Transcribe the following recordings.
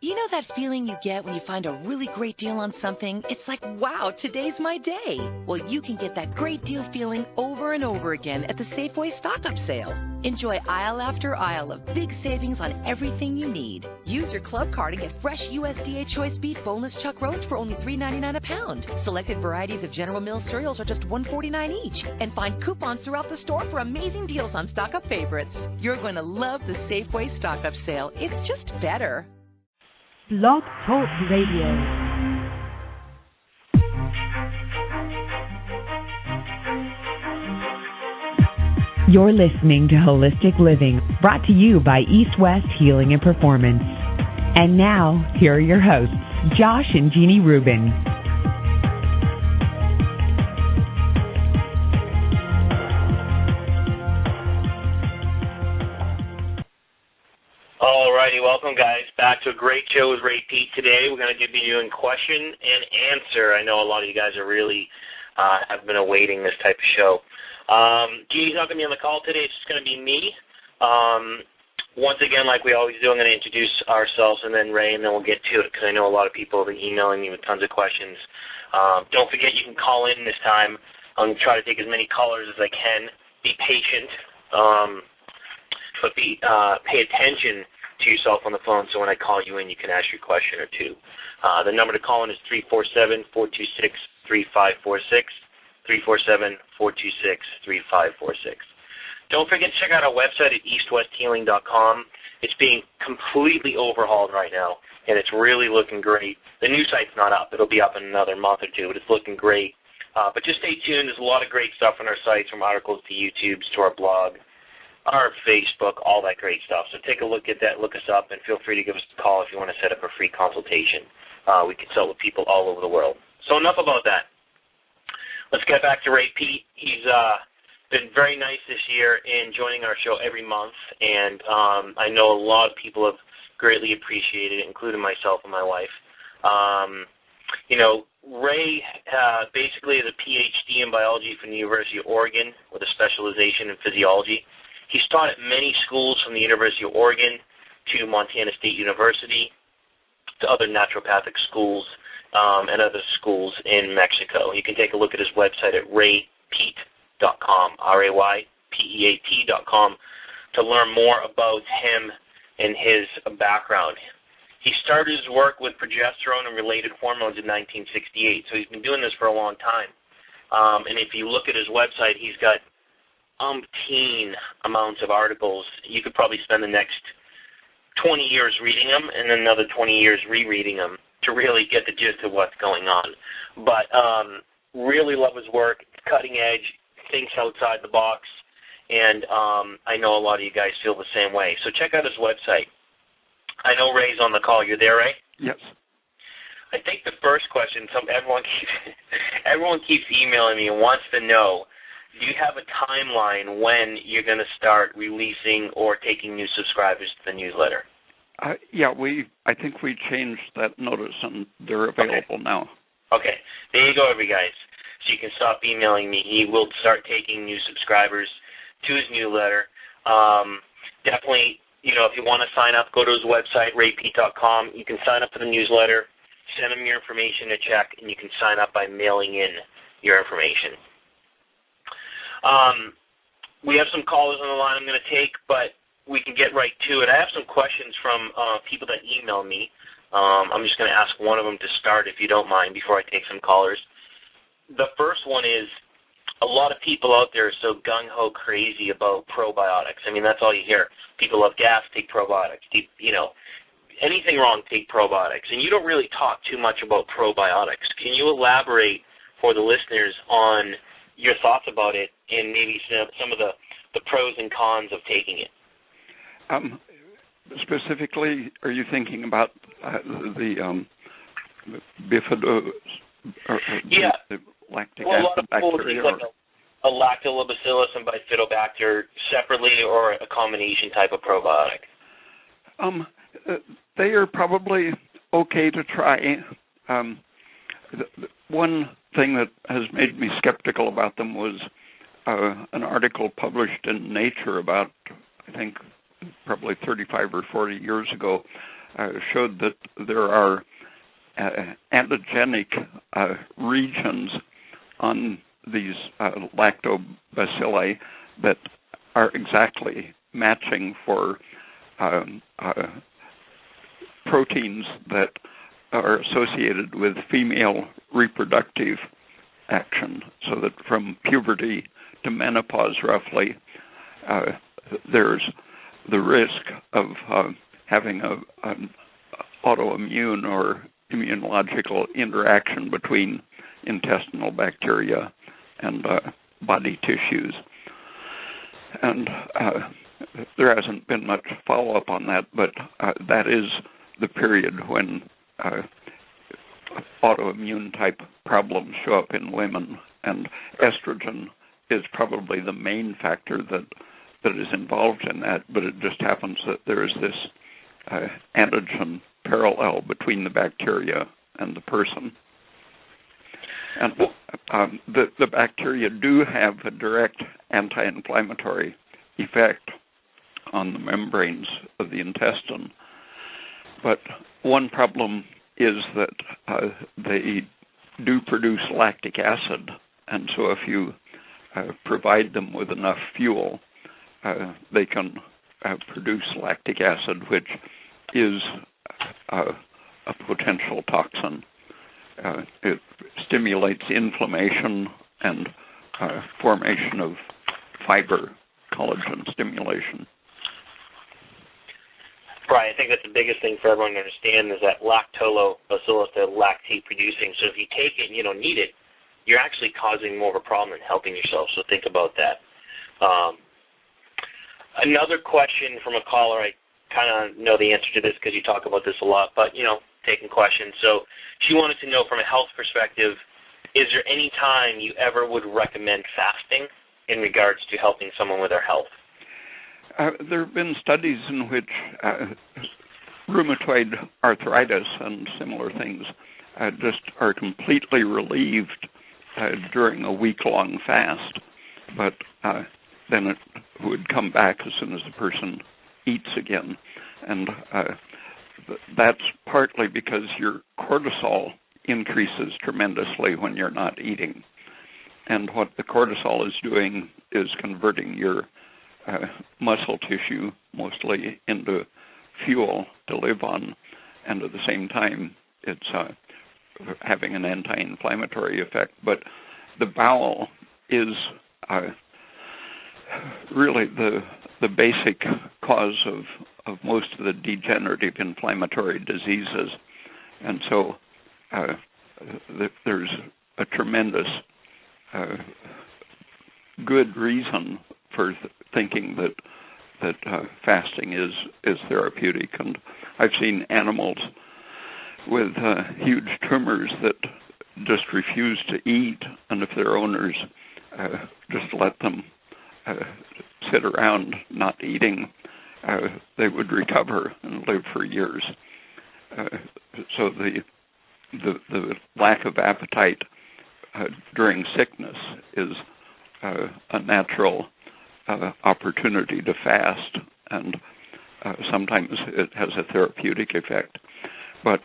You know that feeling you get when you find a really great deal on something? It's like, wow, today's my day. Well, you can get that great deal feeling over and over again at the Safeway stock-up sale. Enjoy aisle after aisle of big savings on everything you need. Use your club card and get fresh USDA Choice Beef Boneless Chuck Roast for only $3.99 a pound. Selected varieties of General Mills cereals are just $1.49 each. And find coupons throughout the store for amazing deals on stock-up favorites. You're going to love the Safeway stock-up sale. It's just better. Blog Talk Radio. You're listening to Holistic Living, brought to you by East West Healing and Performance. And now, here are your hosts, Josh and Jeannie Rubin. Alrighty, welcome guys. Back to a great show with Ray Pete today. We're going to be doing question and answer. I know a lot of you guys are really have been awaiting this type of show. Jeannie's not going to be on the call today. It's just going to be me. Once again, like we always do, I'm going to introduce ourselves and then Ray, and then we'll get to it because I know a lot of people have been emailing me with tons of questions. Don't forget you can call in this time. I'm going to try to take as many callers as I can. Be patient, but pay attention to yourself on the phone, so when I call you in, you can ask your question or two. The number to call in is 347-426-3546, 347-426-3546. Don't forget to check out our website at eastwesthealing.com. It's being completely overhauled right now, and it's really looking great. The new site's not up. It'll be up in another month or two, but it's looking great. But just stay tuned. There's a lot of great stuff on our sites, from articles to YouTubes to our blog, our Facebook, all that great stuff. So take a look at that, look us up, and feel free to give us a call if you want to set up a free consultation. We consult with people all over the world. So enough about that. Let's get back to Ray Pete. He's been very nice this year in joining our show every month, and I know a lot of people have greatly appreciated it, including myself and my wife. Ray basically is a PhD in biology from the University of Oregon with a specialization in physiology. He's taught at many schools from the University of Oregon to Montana State University to other naturopathic schools and other schools in Mexico. You can take a look at his website at raypeat.com, RAYPEAT.com, to learn more about him and his background. He started his work with progesterone and related hormones in 1968, so he's been doing this for a long time. And if you look at his website, he's got umpteen amounts of articles. You could probably spend the next 20 years reading them and then another 20 years rereading them to really get the gist of what's going on. But really love his work, cutting edge, thinks outside the box, and I know a lot of you guys feel the same way. So check out his website. I know Ray's on the call. You there, Ray? Yes. I think the first question, everyone keeps emailing me and wants to know, do you have a timeline when you're going to start releasing or taking new subscribers to the newsletter? Yeah, I think we changed that notice, and they're available now. Okay. There you go, everybody, guys. So you can stop emailing me. He will start taking new subscribers to his newsletter. Definitely, if you want to sign up, go to his website, raypeat.com. You can sign up for the newsletter, send him your information to check, and you can sign up by mailing in your information. We have some callers on the line I'm going to take, but we can get right to it. I have some questions from people that email me. I'm just going to ask one of them to start, if you don't mind, before I take some callers. The first one is, a lot of people out there are so gung-ho crazy about probiotics. I mean, that's all you hear. People have gas, take probiotics. Anything wrong, take probiotics. And you don't really talk too much about probiotics. Can you elaborate for the listeners on your thoughts about it and maybe some of the pros and cons of taking it? Specifically, are you thinking about the bifidus? The lactic acid bacteria? A lot of people think like a lactobacillus and bifidobacter separately, or a combination type of probiotic. They are probably okay to try. One thing that has made me skeptical about them was an article published in Nature about, I think, probably 35 or 40 years ago, showed that there are antigenic regions on these lactobacilli that are exactly matching for proteins that are associated with female reproductive action, so that from puberty to menopause roughly, there's the risk of having an autoimmune or immunological interaction between intestinal bacteria and body tissues. And there hasn't been much follow-up on that, but that is the period when autoimmune-type problems show up in women, and estrogen is probably the main factor that is involved in that, but it just happens that there is this antigen parallel between the bacteria and the person. And the bacteria do have a direct anti-inflammatory effect on the membranes of the intestine, but one problem is that they do produce lactic acid, and so if you provide them with enough fuel, they can produce lactic acid, which is a potential toxin. It stimulates inflammation and formation of fiber, collagen stimulation. Right, I think that's the biggest thing for everyone to understand is that lactobacillus, they're lactate producing. So if you take it and you don't need it, you're actually causing more of a problem than helping yourself. So think about that. Another question from a caller, I kind of know the answer to this because you talk about this a lot, but, taking questions. So she wanted to know from a health perspective, is there any time you ever would recommend fasting in regards to helping someone with their health? There have been studies in which rheumatoid arthritis and similar things just are completely relieved during a week-long fast, but then it would come back as soon as the person eats again. And that's partly because your cortisol increases tremendously when you're not eating. And what the cortisol is doing is converting your muscle tissue mostly into fuel to live on, and at the same time it's having an anti-inflammatory effect. But the bowel is really the basic cause of most of the degenerative inflammatory diseases, and so there's a tremendous good reason for thinking that fasting is therapeutic. And I've seen animals with huge tumors that just refuse to eat, and if their owners just let them sit around not eating, they would recover and live for years. So the lack of appetite during sickness is a natural opportunity to fast, and sometimes it has a therapeutic effect. But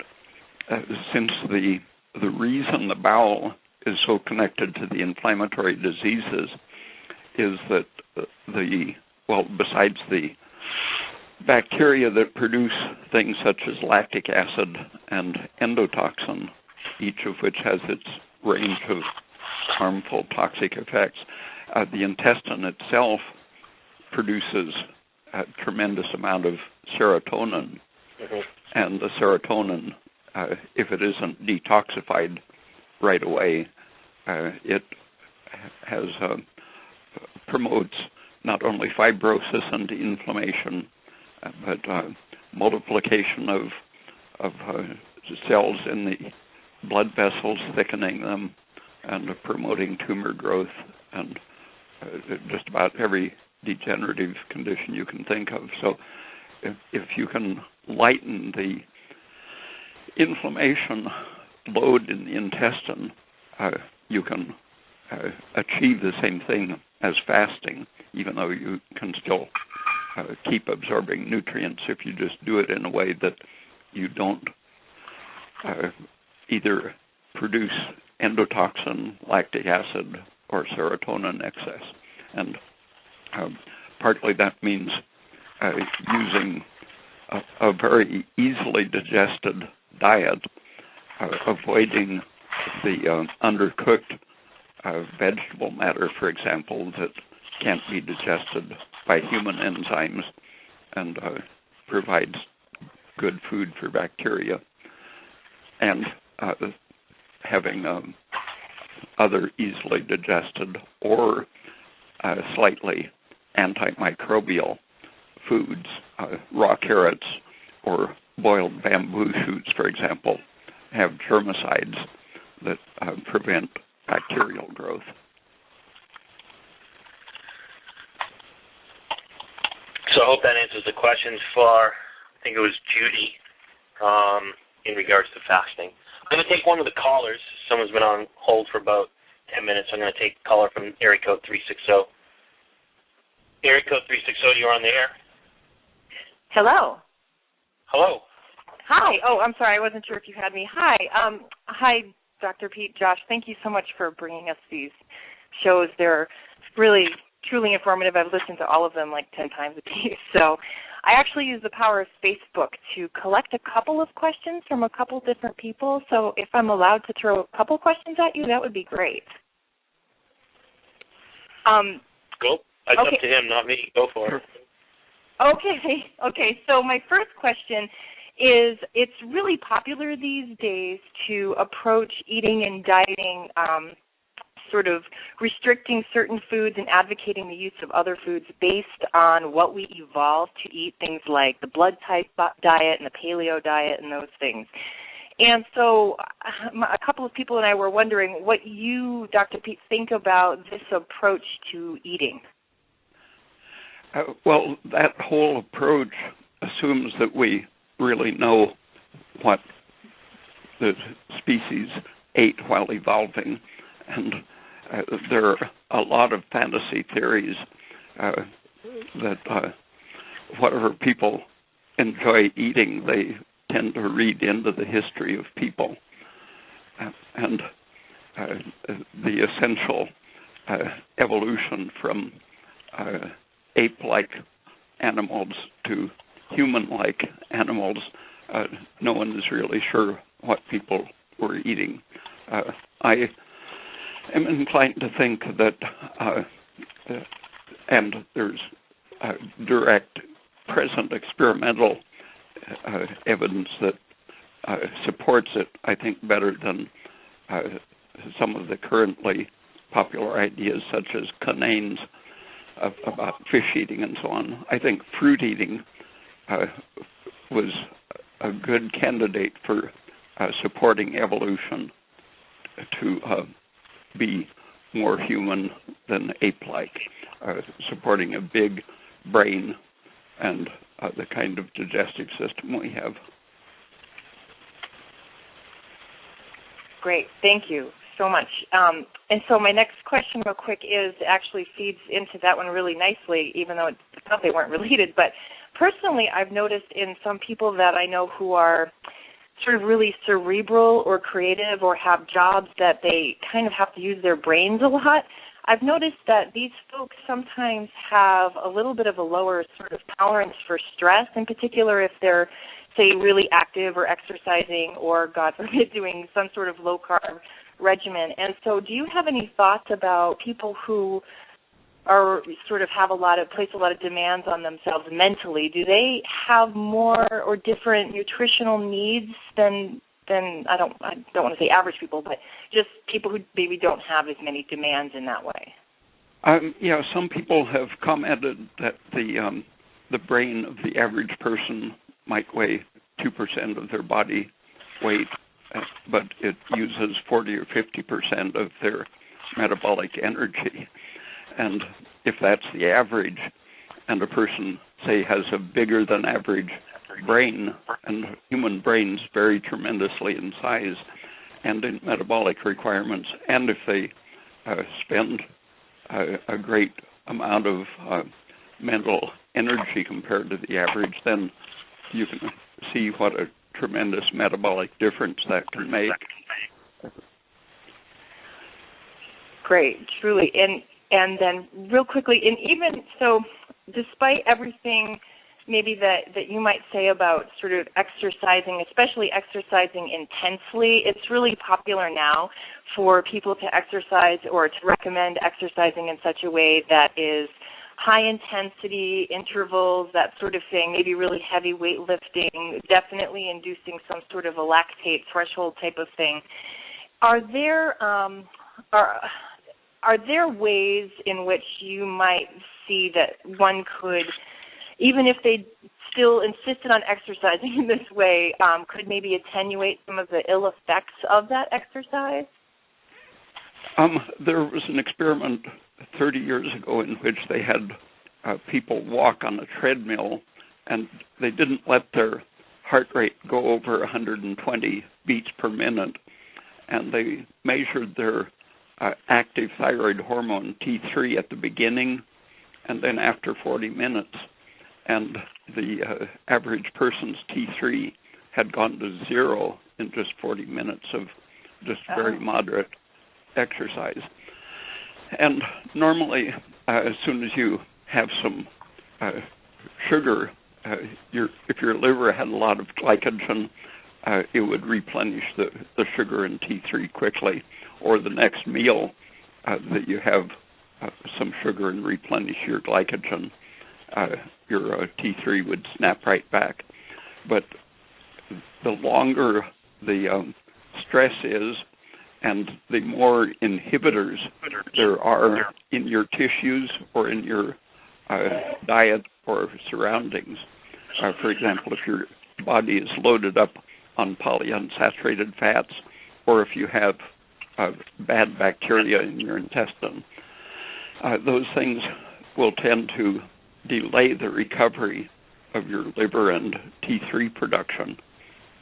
since the reason the bowel is so connected to the inflammatory diseases is that besides the bacteria that produce things such as lactic acid and endotoxin, each of which has its range of harmful toxic effects, the intestine itself produces a tremendous amount of serotonin. Mm-hmm. And the serotonin, if it isn't detoxified right away, it has promotes not only fibrosis and inflammation, but multiplication of cells in the blood vessels, thickening them, and promoting tumor growth, and just about every degenerative condition you can think of. So if you can lighten the inflammation load in the intestine, you can achieve the same thing as fasting, even though you can still keep absorbing nutrients if you just do it in a way that you don't either produce endotoxin, lactic acid, or serotonin excess. And partly that means using a very easily digested diet, avoiding the undercooked vegetable matter, for example, that can't be digested by human enzymes and provides good food for bacteria, and having other easily digested or slightly antimicrobial foods, raw carrots or boiled bamboo shoots, for example, have germicides that prevent bacterial growth. So I hope that answers the questions for, I think it was Judy, in regards to fasting. I'm going to take one of the callers. Someone's been on hold for about 10 minutes. I'm going to take a caller from area code 360. Area code 360, you're on the air. Hello. Hello. Hi. Oh, I'm sorry. I wasn't sure if you had me. Hi. Hi, Dr. Pete, Josh. Thank you so much for bringing us these shows. They're really, truly informative. I've listened to all of them like 10 times a piece. So I actually use the power of Facebook to collect a couple of questions from a couple different people. So if I'm allowed to throw a couple questions at you, that would be great. Go. It's okay. up to him, not me. Go for it. Okay. So my first question is, it's really popular these days to approach eating and dieting sort of restricting certain foods and advocating the use of other foods based on what we evolved to eat, things like the blood type diet and the paleo diet and those things. And so a couple of people and I were wondering what you, Dr. Pete, think about this approach to eating. Well, that whole approach assumes that we really know what the species ate while evolving, and there are a lot of fantasy theories that whatever people enjoy eating, they tend to read into the history of people. And the essential evolution from ape-like animals to human-like animals, no one is really sure what people were eating. I am inclined to think that, and there's direct present experimental evidence that supports it, I think, better than some of the currently popular ideas such as Canane's about fish eating and so on. I think fruit eating was a good candidate for supporting evolution to be more human than ape-like, supporting a big brain and the kind of digestive system we have. Great. Thank you so much. And so my next question real quick actually feeds into that one really nicely, even though I thought they weren't related. But personally, I've noticed in some people that I know who are sort of really cerebral or creative or have jobs that they kind of have to use their brains a lot, I've noticed that these folks sometimes have a little bit of a lower sort of tolerance for stress, in particular if they're, say, really active or exercising or, God forbid, doing some sort of low-carb regimen. And so do you have any thoughts about people who are sort of place a lot of demands on themselves mentally? Do they have more or different nutritional needs than I don't want to say average people, but just people who maybe don't have as many demands in that way? Yeah, some people have commented that the brain of the average person might weigh 2% of their body weight, but it uses 40 or 50% of their metabolic energy. And if that's the average, and a person, say, has a bigger than average brain, and human brains vary tremendously in size and in metabolic requirements, and if they spend a great amount of mental energy compared to the average, then you can see what a tremendous metabolic difference that can make. Great, truly. And then real quickly, and even so, despite everything maybe that you might say about sort of exercising, especially exercising intensely, it's really popular now for people to exercise or to recommend exercising in such a way that is high intensity, intervals, that sort of thing, maybe really heavy weightlifting, definitely inducing some sort of a lactate threshold type of thing. Are there ways in which you might see that one could, even if they still insisted on exercising in this way, could maybe attenuate some of the ill effects of that exercise? There was an experiment 30 years ago in which they had people walk on a treadmill, and they didn't let their heart rate go over 120 beats per minute, and they measured their active thyroid hormone T3 at the beginning and then after 40 minutes. And the average person's T3 had gone to 0 in just 40 minutes of just very moderate exercise. And normally, as soon as you have some sugar, if your liver had a lot of glycogen, it would replenish the sugar in T3 quickly, or the next meal that you have some sugar and replenish your glycogen, your T3 would snap right back. But the longer the stress is and the more inhibitors there are in your tissues or in your diet or surroundings, for example, if your body is loaded up on polyunsaturated fats, or if you have bad bacteria in your intestine, those things will tend to delay the recovery of your liver and T3 production.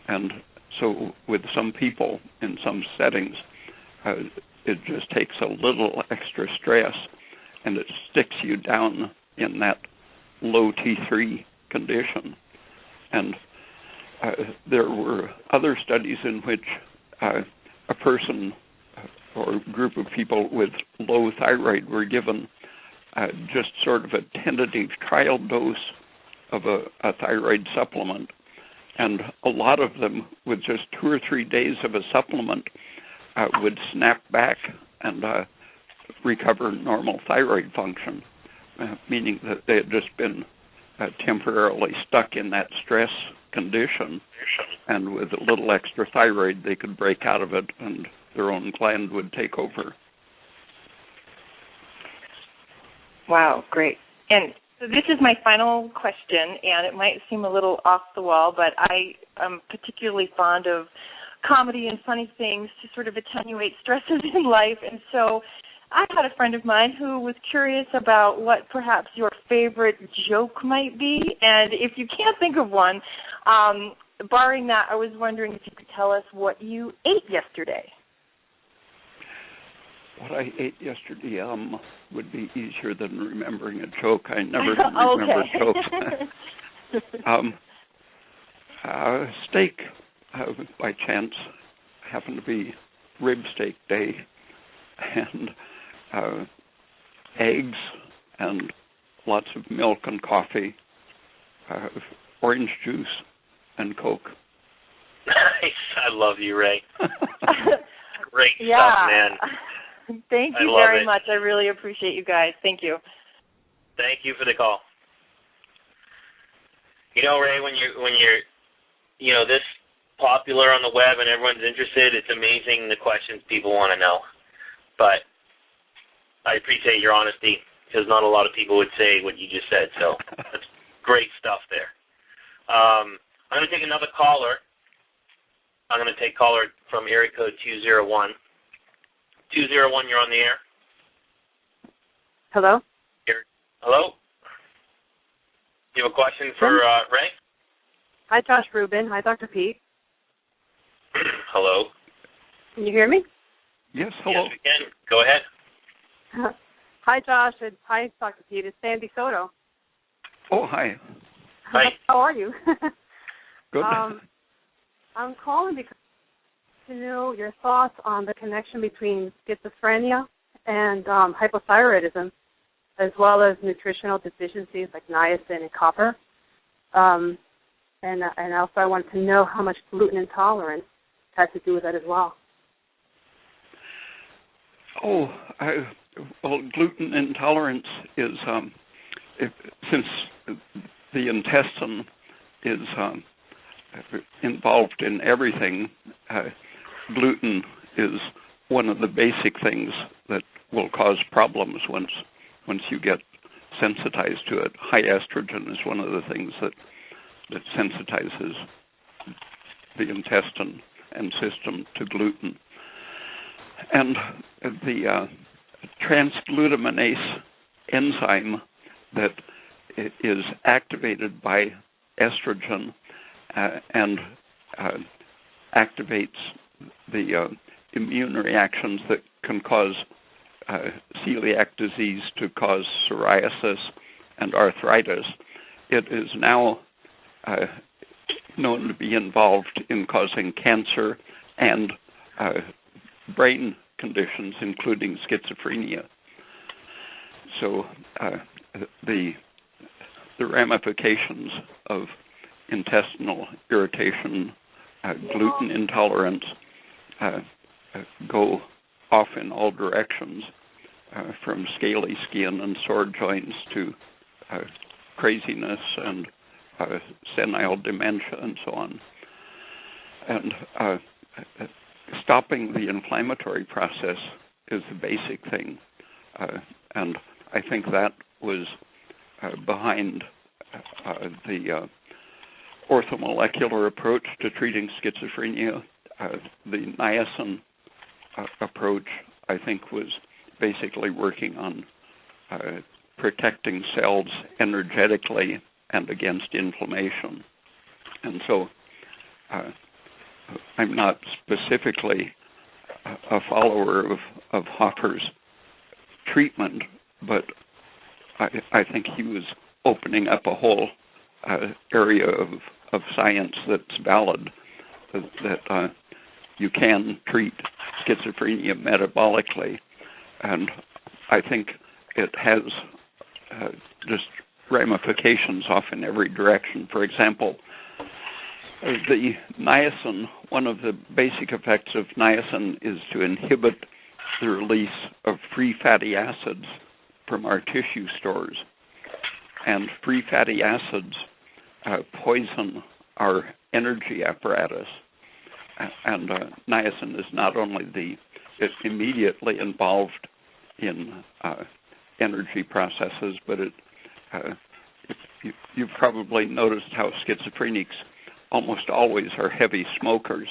And so with some people in some settings, it just takes a little extra stress and it sticks you down in that low T3 condition. And there were other studies in which a person or a group of people with low thyroid were given just sort of a tentative trial dose of a thyroid supplement. And a lot of them, with just 2 or 3 days of a supplement, would snap back and recover normal thyroid function, meaning that they had just been temporarily stuck in that stress condition, and with a little extra thyroid, they could break out of it and their own gland would take over. Wow, great. And so this is my final question, and it might seem a little off the wall, but I am particularly fond of comedy and funny things to sort of attenuate stresses in life. And so I had a friend of mine who was curious about what perhaps your favorite joke might be. And if you can't think of one, barring that, I was wondering if you could tell us what you ate yesterday. What I ate yesterday would be easier than remembering a joke. I never remember jokes. Steak, by chance, happened to be rib steak day, and eggs and lots of milk and coffee, orange juice and Coke. Nice. I love you, Ray. Great stuff, man. Thank you very much. I really appreciate you guys. Thank you. Thank you for the call. You know, Ray, when you're this popular on the web and everyone's interested, it's amazing the questions people want to know. But I appreciate your honesty, because not a lot of people would say what you just said. So that's great stuff there. I'm going to take another caller. I'm going to take caller from area code 201. 201, you're on the air. Hello? Hello? Do you have a question for Ray? Hi, Josh Rubin. Hi, Dr. Pete. Hello. Can you hear me? Yes, hello. Yes, we can. Go ahead. Hi, Josh. And hi, Dr. Pete. It's Sandy Soto. Oh, hi. Hi. How are you? Good. I'm calling because to know your thoughts on the connection between schizophrenia and hypothyroidism, as well as nutritional deficiencies like niacin and copper. And also I wanted to know how much gluten intolerance has to do with that as well. Well, gluten intolerance is, since the intestine is involved in everything, gluten is one of the basic things that will cause problems once you get sensitized to it. High estrogen is one of the things that sensitizes the intestine and system to gluten. And the transglutaminase enzyme that is activated by estrogen and activates the immune reactions that can cause celiac disease, to cause psoriasis and arthritis. It is now known to be involved in causing cancer and brain conditions, including schizophrenia. So the ramifications of intestinal irritation, gluten intolerance, go off in all directions, from scaly skin and sore joints to craziness and senile dementia and so on. And stopping the inflammatory process is the basic thing. And I think that was behind the orthomolecular approach to treating schizophrenia. The niacin approach, I think, was basically working on protecting cells energetically and against inflammation. And so I'm not specifically a follower of Hoffer's treatment, but I think he was opening up a whole area of science that's valid, that you can treat schizophrenia metabolically. And I think it has just ramifications off in every direction. For example, the niacin, one of the basic effects of niacin is to inhibit the release of free fatty acids from our tissue stores. And free fatty acids poison our energy apparatus. And niacin is not only it's immediately involved in energy processes, but you've probably noticed how schizophrenics almost always are heavy smokers.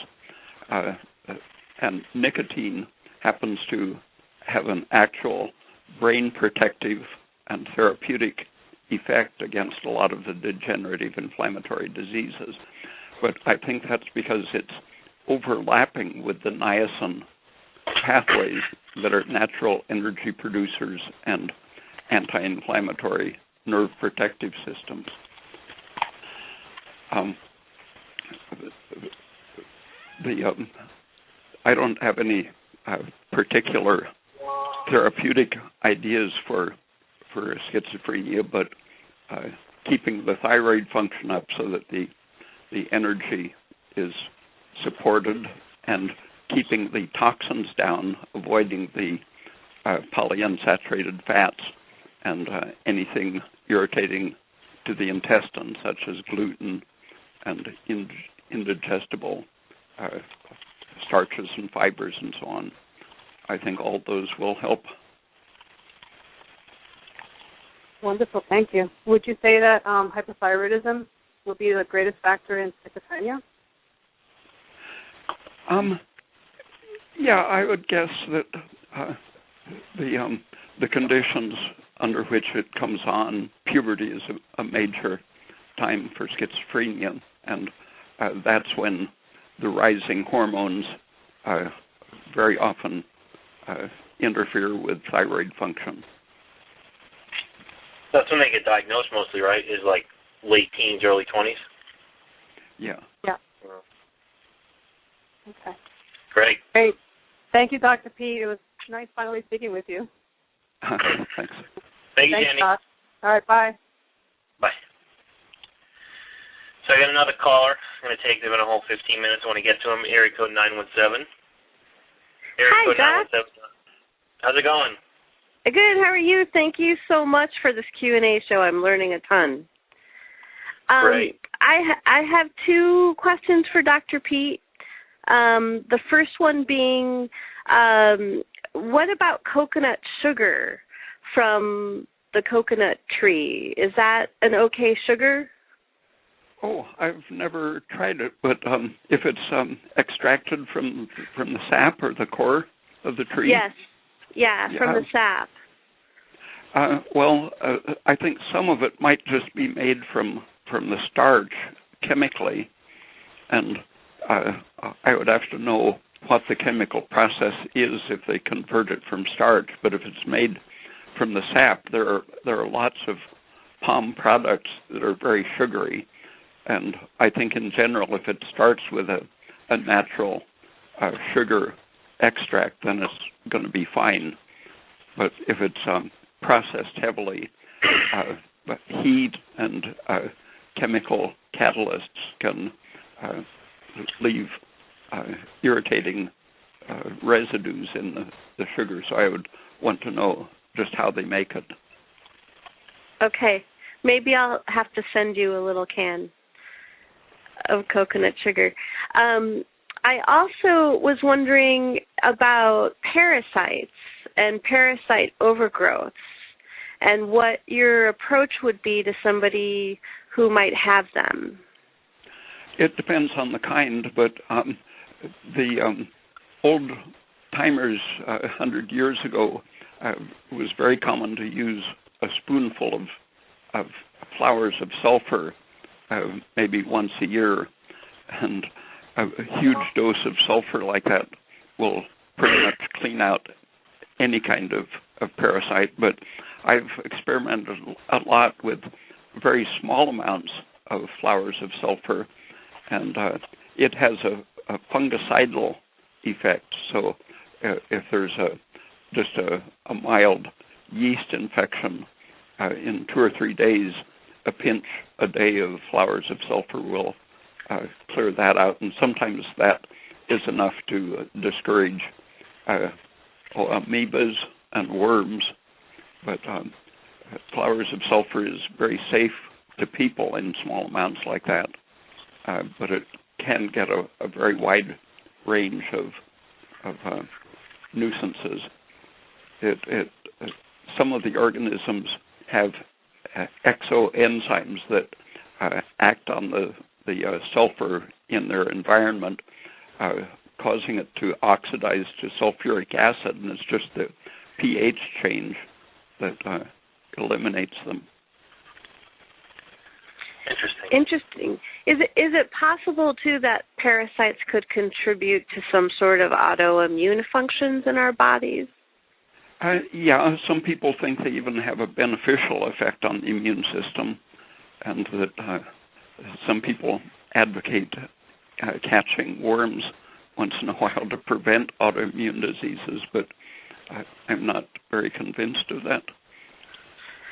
And nicotine happens to have an actual brain protective and therapeutic effect against a lot of the degenerative inflammatory diseases. But I think that's because it's overlapping with the niacin pathways that are natural energy producers and anti-inflammatory nerve protective systems. I don't have any particular therapeutic ideas for schizophrenia, but keeping the thyroid function up so that the energy is supported, and keeping the toxins down, avoiding the polyunsaturated fats and anything irritating to the intestine, such as gluten and indigestible starches and fibers and so on. I think all those will help. Wonderful, thank you. Would you say that hypothyroidism will be the greatest factor in schizophrenia? Yeah, I would guess that the conditions under which it comes on, puberty is a major time for schizophrenia, and that's when the rising hormones very often interfere with thyroid function. That's when they get diagnosed mostly, right? Is like late teens, early 20s? Yeah. Yeah. Okay. Great. Great. Thank you, Dr. Pete. It was nice finally speaking with you. Thanks. Thank you, Thanks, Jenny. Doc. All right, bye. Bye. So I got another caller. I'm going to take them in a whole 15 minutes. I want to get to him. Area code 917. Area code Doc. 917. How's it going? Good. How are you? Thank you so much for this Q&A show. I'm learning a ton. Great. I have two questions for Dr. Pete. The first one being, what about coconut sugar from the coconut tree? Is that an okay sugar? Oh, I've never tried it, but if it's extracted from the sap or the core of the tree? Yes. Yeah, from the sap. I think some of it might just be made from the starch chemically, and I would have to know what the chemical process is if they convert it from starch. But if it's made from the sap, there are lots of palm products that are very sugary, and I think in general, if it starts with a natural sugar extract, then it's going to be fine. But if it's processed heavily, heat and chemical catalysts can leave irritating residues in the sugar. So I would want to know just how they make it. Okay. Maybe I'll have to send you a little can of coconut sugar. I also was wondering about parasites and parasite overgrowths and what your approach would be to somebody who might have them. It depends on the kind, but the old timers 100 years ago, it was very common to use a spoonful of flowers of sulfur maybe once a year, and a huge dose of sulfur like that will pretty much clean out any kind of parasite. But I've experimented a lot with very small amounts of flowers of sulfur, and it has a fungicidal effect. So if there's just a mild yeast infection, in 2 or 3 days, a pinch a day of flowers of sulfur will clear that out, and sometimes that is enough to discourage amoebas and worms. But flowers of sulfur is very safe to people in small amounts like that, but it can get a very wide range of nuisances. Some of the organisms have exoenzymes that act on the sulfur in their environment, causing it to oxidize to sulfuric acid, and it's just the pH change that eliminates them. Interesting. Is it possible too that parasites could contribute to some sort of autoimmune functions in our bodies? Yeah, some people think they even have a beneficial effect on the immune system, and that some people advocate catching worms once in a while to prevent autoimmune diseases, but I'm not very convinced of that.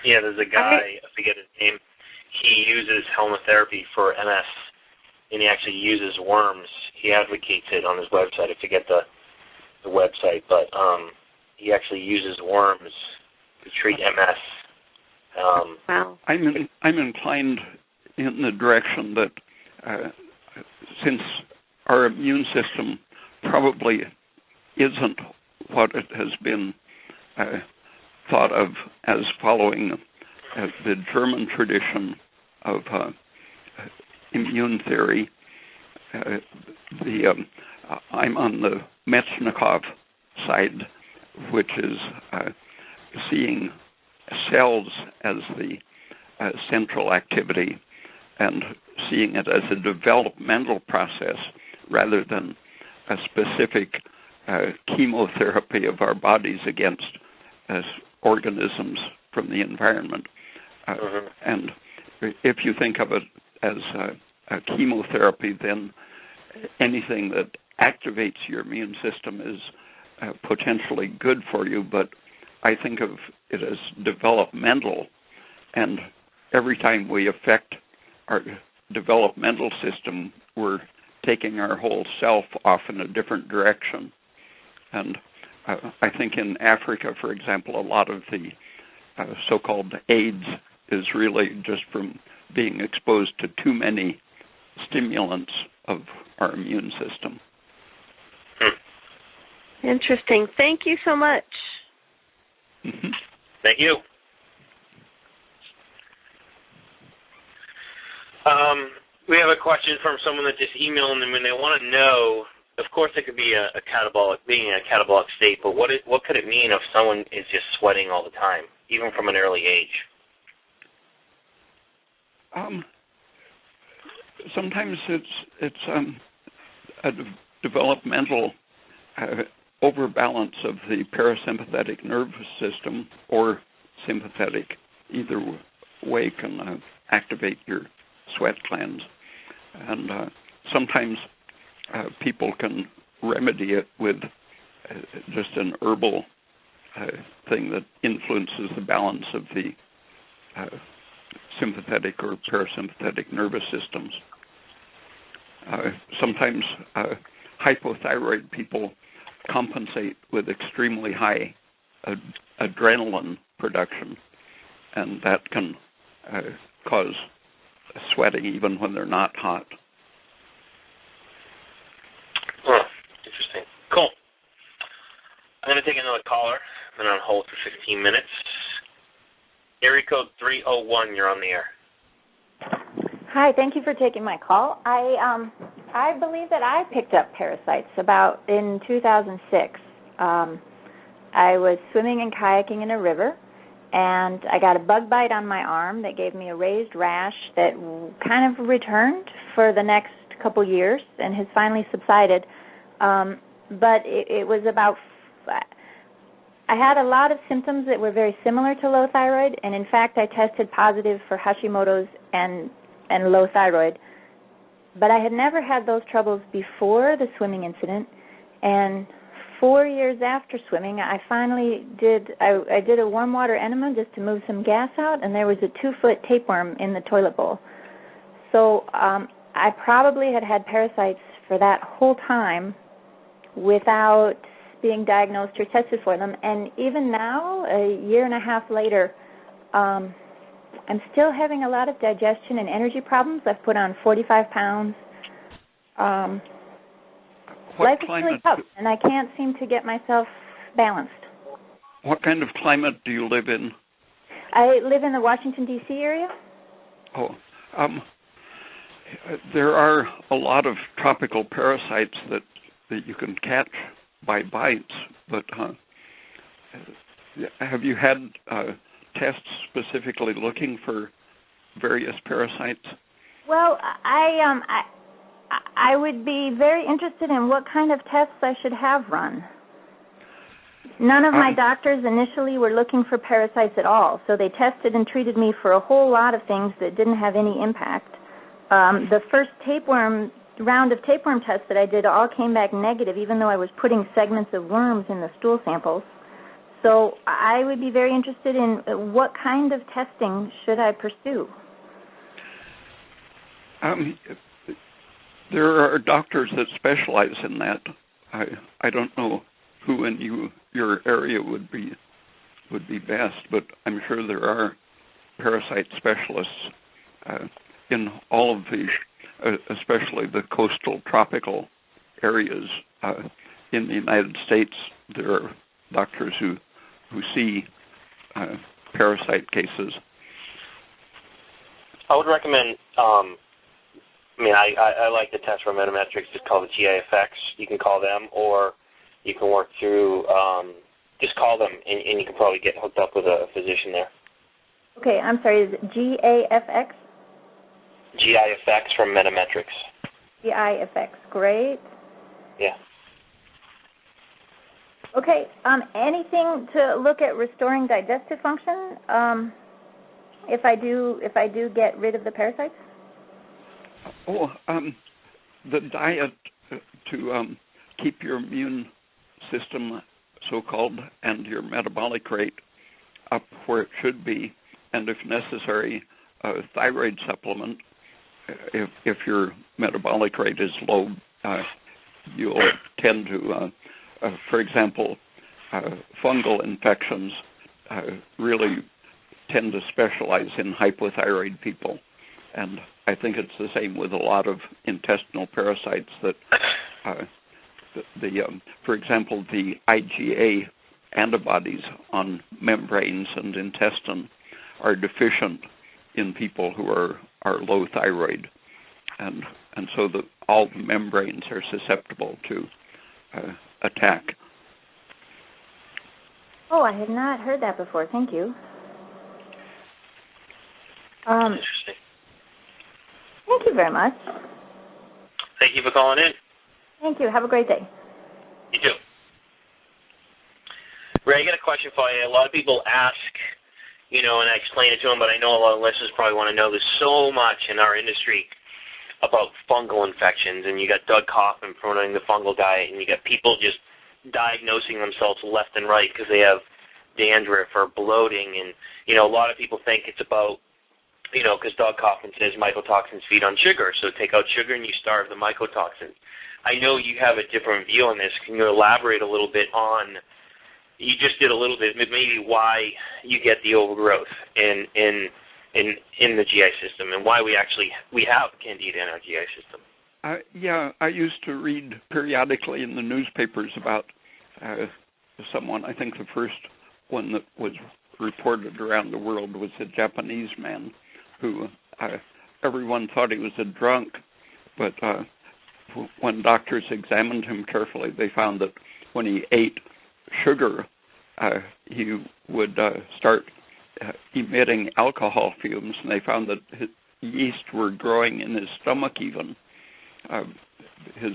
Yeah, there's a guy, I forget his name, he uses helmotherapy for MS, and he actually uses worms. He advocates it on his website. I forget the website, but he actually uses worms to treat MS. Wow. I'm inclined in the direction that since our immune system probably isn't what it has been thought of as following the German tradition of immune theory, I'm on the Metchnikoff side, which is seeing cells as the central activity and seeing it as a developmental process rather than a specific chemotherapy of our bodies against organisms from the environment. And if you think of it as a chemotherapy, then anything that activates your immune system is potentially good for you, but I think of it as developmental, and every time we affect our developmental system, we're taking our whole self off in a different direction. And I think in Africa, for example, a lot of the so-called AIDS is really just from being exposed to too many stimulants of our immune system. Interesting. Thank you so much. Mm-hmm. Thank you. We have a question from someone that just emailed them, and they want to know, of course it could be a catabolic, being in a catabolic state, but what could it mean if someone is just sweating all the time, even from an early age? Sometimes it's a developmental overbalance of the parasympathetic nervous system or sympathetic. Either way can activate your sweat glands. And sometimes people can remedy it with just an herbal thing that influences the balance of the sympathetic or parasympathetic nervous systems. Sometimes hypothyroid people compensate with extremely high adrenaline production, and that can cause sweating even when they're not hot. Interesting. Cool. I'm going to take another caller. I've been on hold for 15 minutes. Area code 301, you're on the air. Hi, thank you for taking my call. I believe that I picked up parasites about in 2006. I was swimming and kayaking in a river, and I got a bug bite on my arm that gave me a raised rash that kind of returned for the next couple years and has finally subsided. But it was about, I had a lot of symptoms that were very similar to low thyroid, and in fact I tested positive for Hashimoto's and low thyroid. But I had never had those troubles before the swimming incident, and 4 years after swimming, I finally did a warm water enema just to move some gas out, and there was a 2-foot tapeworm in the toilet bowl. So I probably had parasites for that whole time without being diagnosed or tested for them. And even now, a year and a half later, I'm still having a lot of digestion and energy problems. I've put on 45 pounds. Life is really tough, and I can't seem to get myself balanced. What kind of climate do you live in? I live in the Washington, D.C. area. Oh, there are a lot of tropical parasites that you can catch by bites, but have you had tests specifically looking for various parasites? Well, I would be very interested in what kind of tests I should have run. None of my doctors initially were looking for parasites at all, so they tested and treated me for a whole lot of things that didn't have any impact. The first round of tapeworm tests that I did all came back negative, even though I was putting segments of worms in the stool samples. So I would be very interested in what kind of testing should I pursue. There are doctors that specialize in that. I don't know who in your area would be best, but I'm sure there are parasite specialists in all of the, especially the coastal tropical areas in the United States. There are doctors who see parasite cases. I would recommend, I like the test for metametrics. It's called the GIFX. You can call them, or you can work through, just call them, and you can probably get hooked up with a physician there. Okay, I'm sorry, is it GAFX? GIFX from Metametrics. GIFX, great. Yeah. Okay, anything to look at restoring digestive function if I do get rid of the parasites? The diet to keep your immune system, so-called, and your metabolic rate up where it should be, and if necessary, a thyroid supplement. If your metabolic rate is low, you'll tend to, for example, fungal infections really tend to specialize in hypothyroid people. And I think it's the same with a lot of intestinal parasites that, for example, the IgA antibodies on membranes and intestine are deficient in people who are low thyroid. And so all the membranes are susceptible to attack. Oh, I had not heard that before. Thank you. Interesting. Thank you very much. Thank you for calling in. Thank you. Have a great day. You too. Ray, I got a question for you. A lot of people ask, and I explain it to them, but I know a lot of listeners probably want to know. There's so much in our industry about fungal infections, and you got Doug Kaufman promoting the fungal diet, and you got people just diagnosing themselves left and right because they have dandruff or bloating, and a lot of people think it's about, because Doug Kaufman says mycotoxins feed on sugar, so take out sugar and you starve the mycotoxins. I know you have a different view on this. Can you elaborate a little bit on? You just did a little bit, maybe why you get the overgrowth in the GI system, and why we have Candida in our GI system. I used to read periodically in the newspapers about someone. I think the first one that was reported around the world was a Japanese man who everyone thought he was a drunk, but when doctors examined him carefully, they found that when he ate sugar, he would start emitting alcohol fumes, and they found that his yeast were growing in his stomach even. His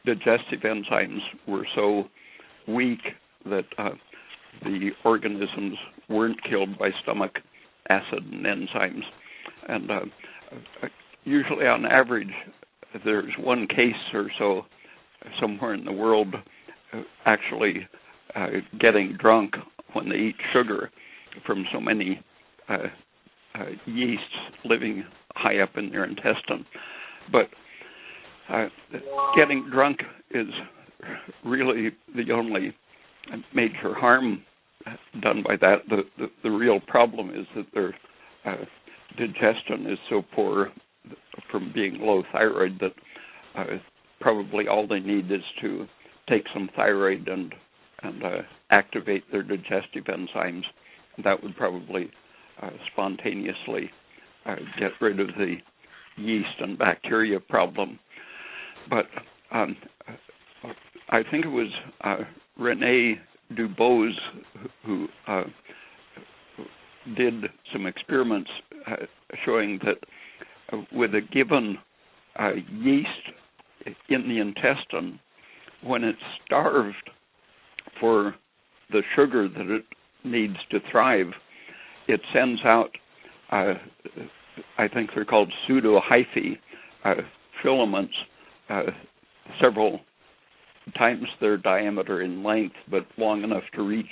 digestive enzymes were so weak that the organisms weren't killed by stomach acid and enzymes. And usually on average, there's one case or so somewhere in the world actually getting drunk when they eat sugar from so many yeasts living high up in their intestine. But getting drunk is really the only major harm done by that. The real problem is that their digestion is so poor from being low thyroid that probably all they need is to take some thyroid and activate their digestive enzymes. That would probably spontaneously get rid of the yeast and bacteria problem. But I think it was Rene Dubose who did some experiments showing that with a given yeast in the intestine, when it's starved for the sugar that it needs to thrive, it sends out, I think they're called pseudohyphae, filaments, several times their diameter in length, but long enough to reach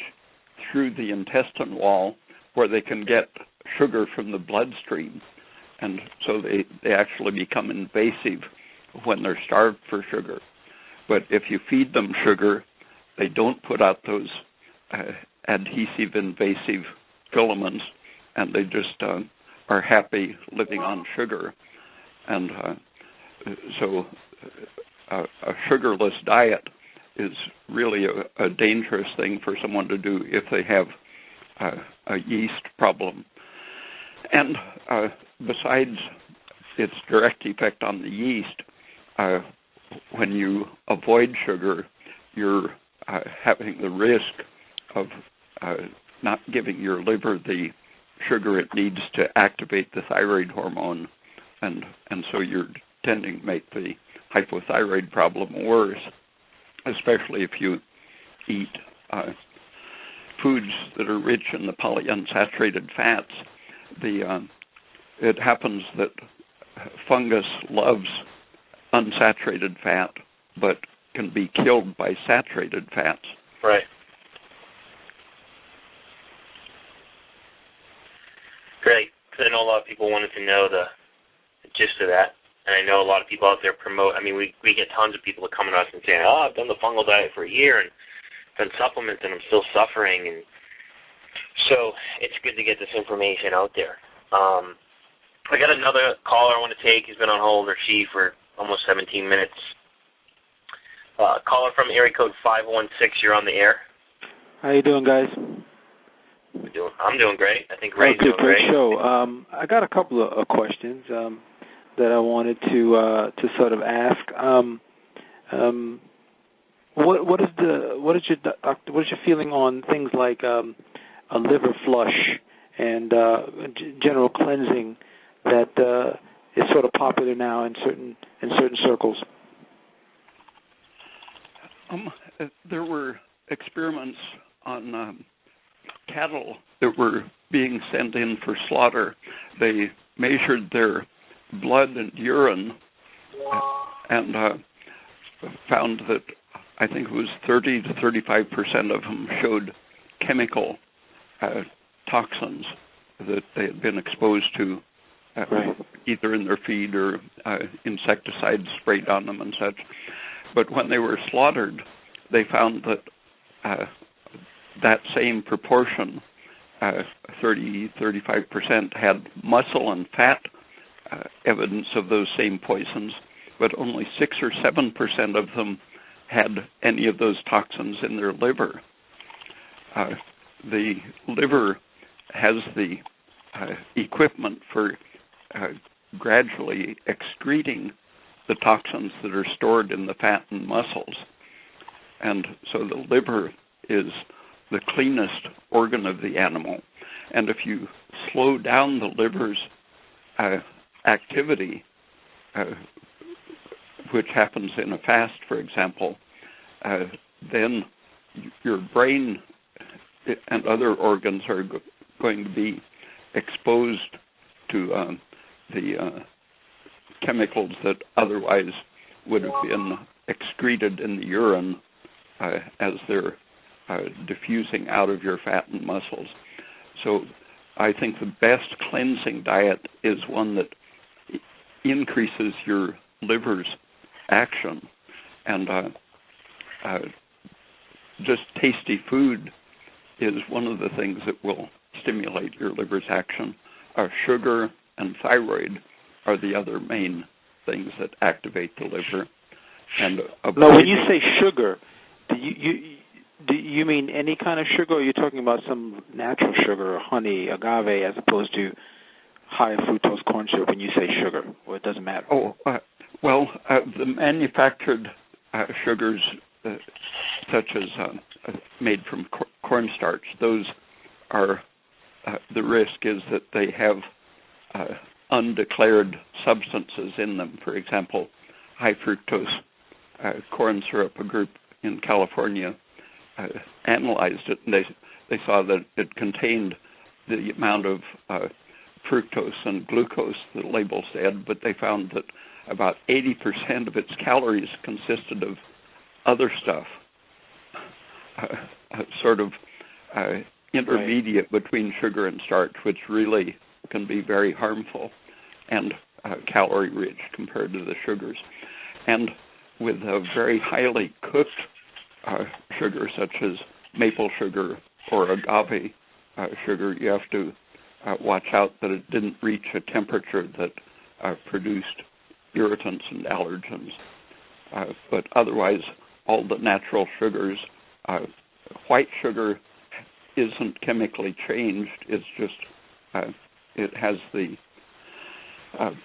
through the intestine wall where they can get sugar from the bloodstream. And so they actually become invasive when they're starved for sugar. But if you feed them sugar, they don't put out those adhesive invasive filaments, and they just are happy living on sugar. And so a sugarless diet is really a dangerous thing for someone to do if they have a yeast problem. And besides its direct effect on the yeast, when you avoid sugar, you're having the risk of not giving your liver the sugar it needs to activate the thyroid hormone, and so you're tending to make the hypothyroid problem worse, especially if you eat foods that are rich in the polyunsaturated fats. It happens that fungus loves unsaturated fat, but can be killed by saturated fats. Right. Great. Because I know a lot of people wanted to know the gist of that. And I know a lot of people out there promote. I mean, we get tons of people that come to us and say, "Oh, I've done the fungal diet for a year and done supplements, and I'm still suffering." And so it's good to get this information out there. I got another caller I want to take. He's been on hold, or she, for almost 17 minutes. Caller from area code 516. You're on the air. How you doing, guys? I'm doing great. I think Ray's doing great. Great show. I got a couple of questions that I wanted to sort of ask. What is your feeling on things like a liver flush and general cleansing that is sort of popular now in certain circles? There were experiments on cattle that were being sent in for slaughter. They measured their blood and urine and found that I think it was 30 to 35% of them showed chemical toxins that they had been exposed to, either in their feed or insecticides sprayed on them and such. But when they were slaughtered, they found that that same proportion, 30-35%, had muscle and fat evidence of those same poisons, but only 6 or 7% of them had any of those toxins in their liver. The liver has the equipment for gradually excreting the toxins that are stored in the fat and muscles. And so the liver is the cleanest organ of the animal. And if you slow down the liver's activity, which happens in a fast, for example, then your brain and other organs are going to be exposed to the chemicals that otherwise would have been excreted in the urine as they're diffusing out of your fat and muscles. So I think the best cleansing diet is one that increases your liver's action. And just tasty food is one of the things that will stimulate your liver's action. Sugar and thyroid are the other main things that activate the liver. And now, when you say sugar, do you mean any kind of sugar, or are you talking about some natural sugar, honey, agave, as opposed to high fructose corn syrup when you say sugar, or it doesn't matter? The manufactured sugars, such as made from cornstarch, those are, the risk is that they have undeclared substances in them. For example, high fructose corn syrup, a group in California analyzed it, and they saw that it contained the amount of fructose and glucose the label said, but they found that about 80% of its calories consisted of other stuff, sort of intermediate between sugar and starch, which really can be very harmful and calorie rich compared to the sugars. And with a very highly cooked sugar, such as maple sugar or agave sugar, you have to watch out that it didn't reach a temperature that produced irritants and allergens. But otherwise, all the natural sugars, white sugar isn't chemically changed. It's just it has the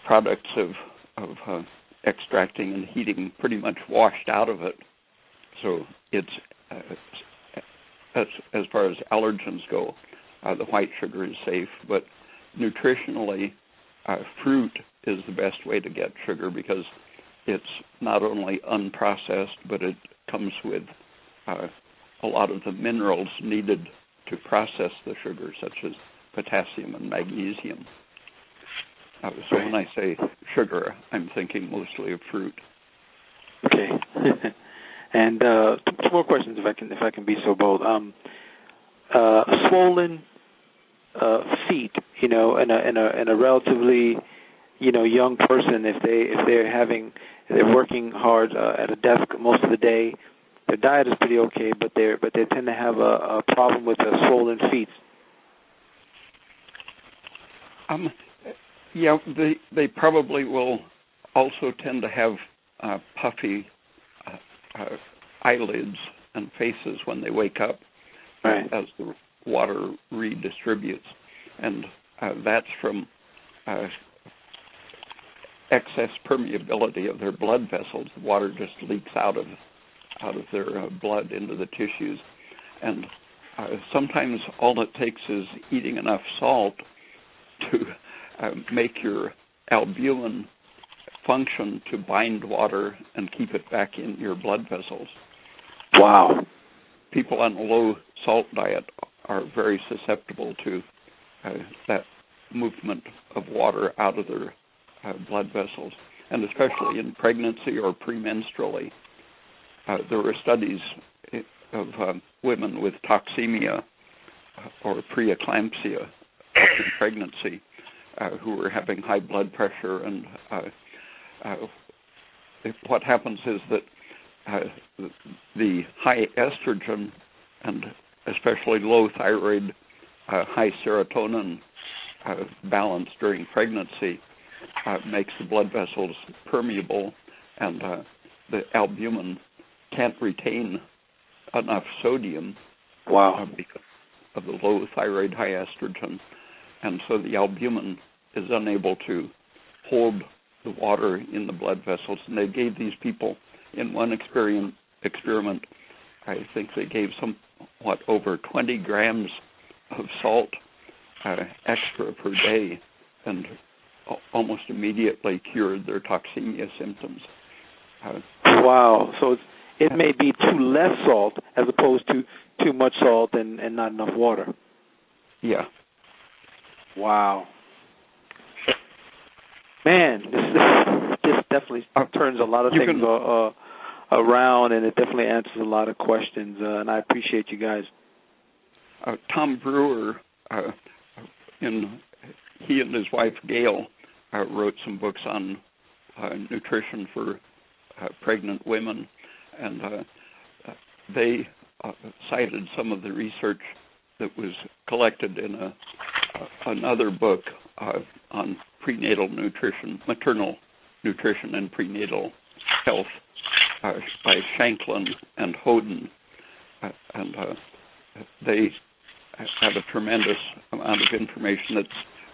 products of extracting and heating pretty much washed out of it. So it's as far as allergens go, the white sugar is safe. But nutritionally, fruit is the best way to get sugar because it's not only unprocessed, but it comes with a lot of the minerals needed to process the sugar, such as potassium and magnesium. So when I say sugar, I'm thinking mostly of fruit. Okay. And two more questions, if I can be so bold. Swollen feet, in a relatively, young person, if they're working hard at a desk most of the day, their diet is pretty okay, but they tend to have a problem with swollen feet. Yeah, they probably will also tend to have puffy eyelids and faces when they wake up, right, as the water redistributes, and that's from excess permeability of their blood vessels. The water just leaks out of their blood into the tissues, and sometimes all it takes is eating enough salt to make your albumin function to bind water and keep it back in your blood vessels. Wow. People on a low salt diet are very susceptible to that movement of water out of their blood vessels, and especially in pregnancy or premenstrually. There were studies of women with toxemia or preeclampsia in pregnancy who were having high blood pressure, and what happens is that the high estrogen and especially low thyroid, high serotonin balance during pregnancy makes the blood vessels permeable, and the albumin can't retain enough sodium. Wow. Because of the low thyroid, high estrogen, and so the albumin is unable to hold the water in the blood vessels. And they gave these people, in one experiment, I think they gave somewhat over 20 grams of salt extra per day, and almost immediately cured their toxemia symptoms. Wow. So it may be too less salt as opposed to too much salt and not enough water. Yeah. Wow. Man, this definitely turns a lot of things around, and it definitely answers a lot of questions, and I appreciate you guys. Tom Brewer, he and his wife Gail wrote some books on nutrition for pregnant women, and they cited some of the research that was collected in another book on prenatal nutrition, maternal nutrition and prenatal health by Shanklin and Hoden, and they have a tremendous amount of information that's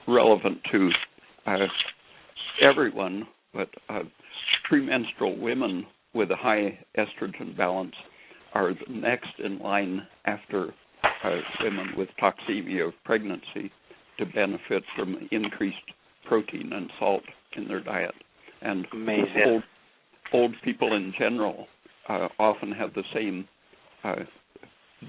relevant to everyone, but premenstrual women with a high estrogen balance are the next in line after women with toxemia of pregnancy to benefit from increased protein and salt in their diet. And amazing. Old people in general often have the same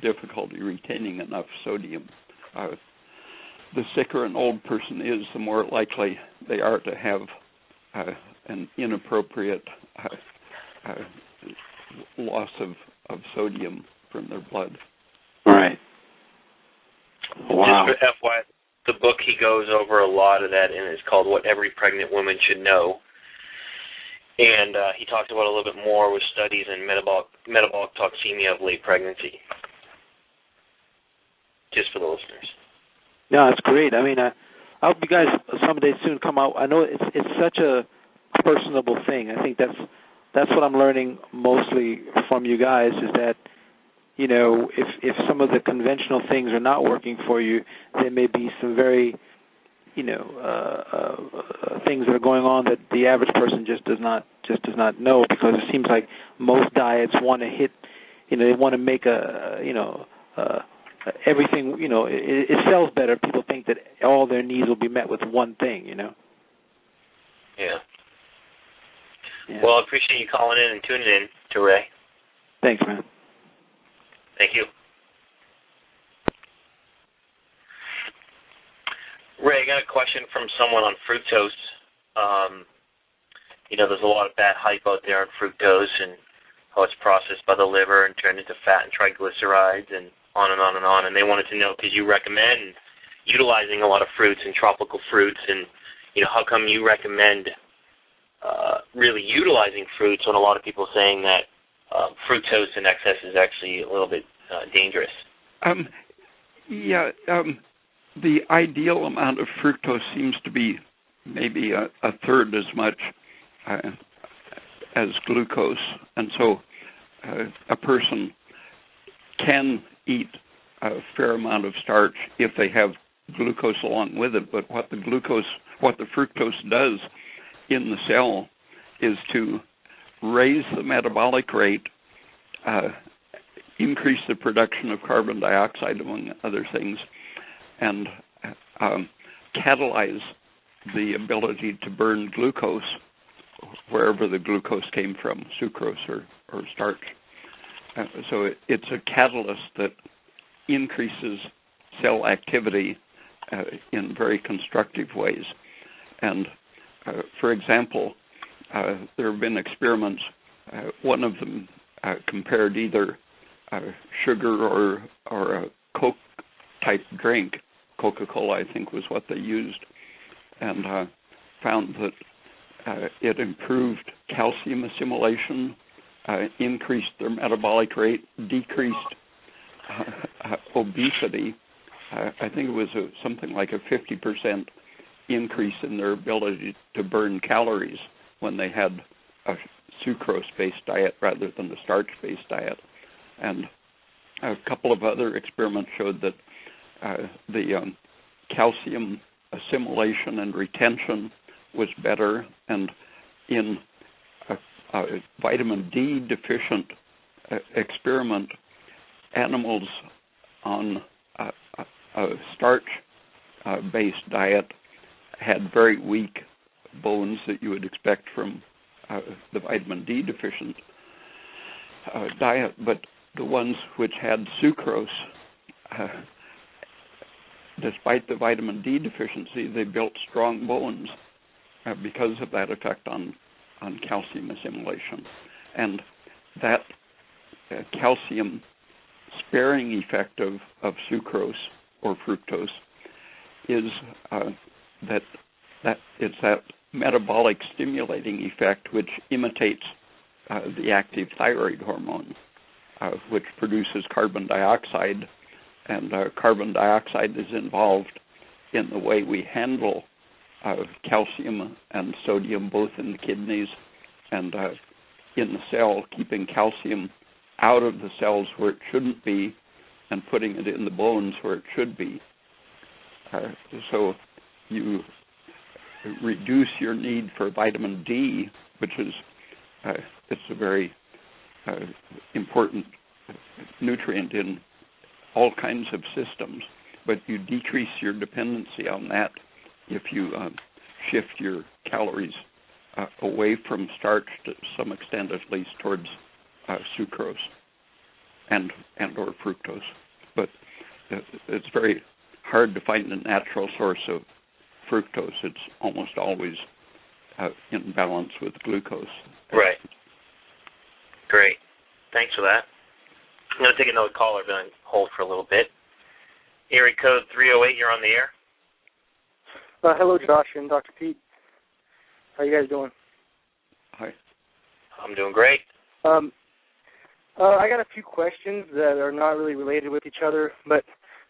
difficulty retaining enough sodium. The sicker an old person is, the more likely they are to have an inappropriate loss of sodium from their blood. Right. Wow. Just for FYI, the book, he goes over a lot of that, and it's called What Every Pregnant Woman Should Know. And he talks about a little bit more with studies in metabolic toxemia of late pregnancy. Just for the listeners. Yeah, that's great. I mean, I hope you guys someday soon come out. I know it's such a personable thing. I think that's what I'm learning mostly from you guys, is that, you know, if some of the conventional things are not working for you, there may be some very, you know, things that are going on that the average person just does not know, because it seems like most diets want to hit, you know, they want to make everything, you know, it sells better. People think that all their needs will be met with one thing, you know. Yeah. Well, I appreciate you calling in and tuning in to Ray. Thanks, man. Thank you. Ray, I got a question from someone on fructose. You know, there's a lot of bad hype out there on fructose, and how it's processed by the liver and turned into fat and triglycerides and on and on and on. And they wanted to know, because you recommend utilizing a lot of fruits and tropical fruits, and how come you recommend really utilizing fruits when a lot of people are saying that fructose in excess is actually a little bit dangerous? The ideal amount of fructose seems to be maybe a third as much as glucose, and so a person can eat a fair amount of starch if they have glucose along with it. But what the fructose does in the cell is to raise the metabolic rate, increase the production of carbon dioxide, among other things, and catalyze the ability to burn glucose wherever the glucose came from, sucrose or starch. So it's a catalyst that increases cell activity in very constructive ways. And for example, there have been experiments. One of them compared either sugar or a Coke-type drink. Coca-Cola, I think, was what they used, and found that it improved calcium assimilation, increased their metabolic rate, decreased obesity. I think it was something like a 50% increase in their ability to burn calories when they had a sucrose-based diet rather than a starch-based diet. And a couple of other experiments showed that the calcium assimilation and retention was better, and in a vitamin D deficient experiment, animals on a starch-based diet had very weak bones that you would expect from the vitamin D deficient diet, but the ones which had sucrose, despite the vitamin D deficiency, they built strong bones because of that effect on calcium assimilation. And that calcium sparing effect of sucrose or fructose is that it's that metabolic stimulating effect which imitates the active thyroid hormone, which produces carbon dioxide, and carbon dioxide is involved in the way we handle calcium and sodium both in the kidneys and in the cell, keeping calcium out of the cells where it shouldn't be and putting it in the bones where it should be. So you reduce your need for vitamin D, which is it's a very important nutrient in all kinds of systems, but you decrease your dependency on that if you shift your calories away from starch to some extent, at least, towards sucrose and or fructose. But it's very hard to find a natural source of fructose. It's almost always in balance with glucose. Right. Great. Thanks for that. I'm going to take another caller, but I'll hold for a little bit. Area code 308, you're on the air. Hello, Josh and Dr. Pete. How are you guys doing? Hi. I'm doing great. I got a few questions that are not really related with each other, but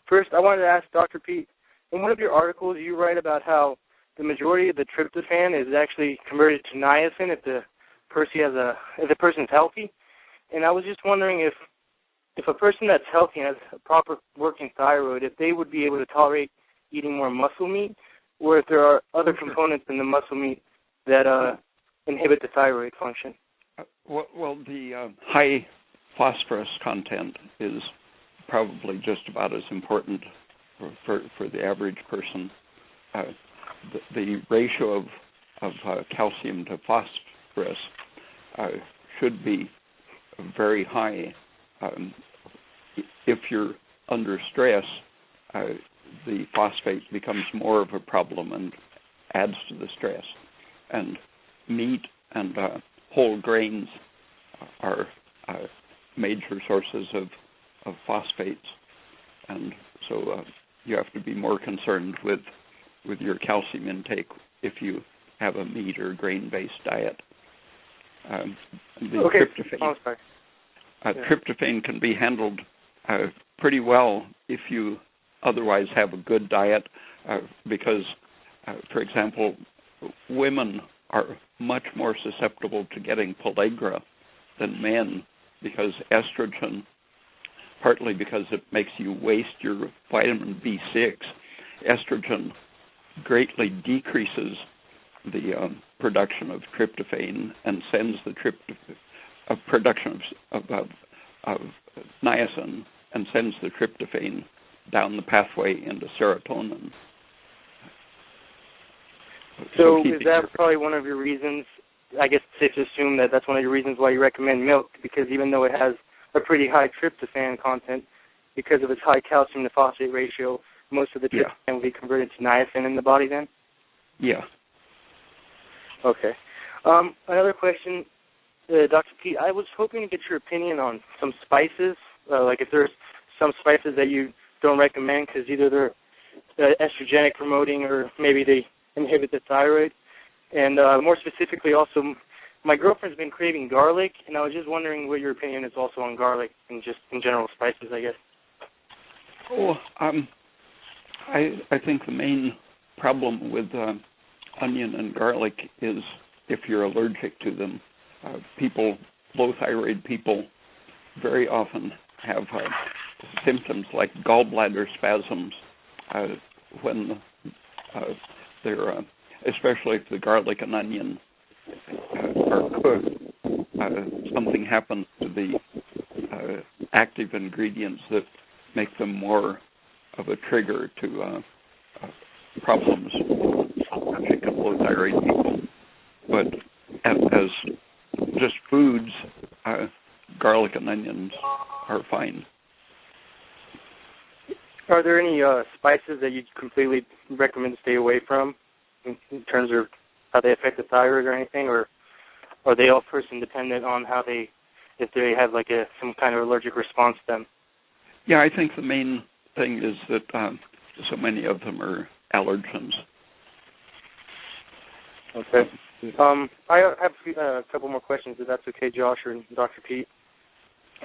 first I wanted to ask Dr. Pete, in one of your articles you write about how the majority of the tryptophan is actually converted to niacin if the person's healthy, and I was just wondering if a person that's healthy and has a proper working thyroid, if they would be able to tolerate eating more muscle meat, or if there are other components in the muscle meat that inhibit the thyroid function. Well, the high phosphorus content is probably just about as important for the average person. The ratio of calcium to phosphorus should be very high. If you're under stress, the phosphate becomes more of a problem and adds to the stress. And meat and whole grains are major sources of phosphates, and so you have to be more concerned with your calcium intake if you have a meat or grain-based diet. Tryptophan can be handled pretty well if you otherwise have a good diet, because, for example, women are much more susceptible to getting pellagra than men, because estrogen, partly because it makes you waste your vitamin B6, estrogen greatly decreases the production of tryptophan and sends the production of niacin and sends the tryptophan down the pathway into serotonin. So is that probably one of your reasons? I guess it's safe to assume that that's one of your reasons why you recommend milk, because even though it has a pretty high tryptophan content, because of its high calcium to phosphate ratio, most of the tryptophan will be converted to niacin in the body then? Yeah. Okay. Another question, Dr. Pete, I was hoping to get your opinion on some spices, like if there's some spices that you don't recommend because either they're estrogenic promoting or maybe they inhibit the thyroid. And more specifically also, my girlfriend's been craving garlic, and I was just wondering what your opinion is also on garlic and just in general spices, I guess. I think the main problem with onion and garlic is if you're allergic to them. Low thyroid people very often have symptoms like gallbladder spasms when they're, especially if the garlic and onion are cooked. Something happens to the active ingredients that make them more of a trigger to problems in low thyroid people. But as just foods, garlic and onions are fine. Are there any spices that you'd completely recommend to stay away from in terms of how they affect the thyroid or anything, or are they all person dependent on how if they have like some kind of allergic response to them? Yeah, I think the main thing is that so many of them are allergens. Okay. I have a couple more questions, if that's okay, Josh or Dr. Pete.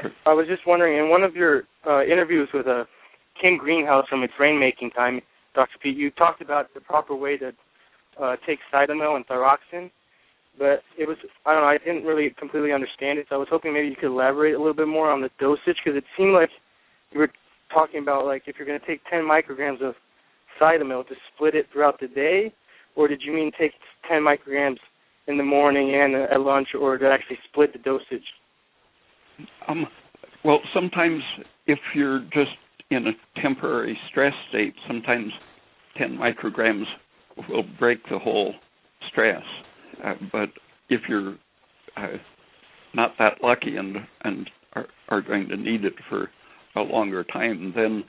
Sure. I was just wondering, in one of your interviews with Kim Greenhouse from It's Rainmaking Time, Dr. Pete, you talked about the proper way to take Cytomel and thyroxine, but I didn't really completely understand it, so I was hoping maybe you could elaborate a little bit more on the dosage, because it seemed like you were talking about, like, if you're going to take 10 micrograms of Cytomel, to split it throughout the day, or did you mean take 10 micrograms in the morning and at lunch, or to actually split the dosage? Well, sometimes if you're just in a temporary stress state, sometimes 10 micrograms will break the whole stress. But if you're not that lucky and are going to need it for a longer time, then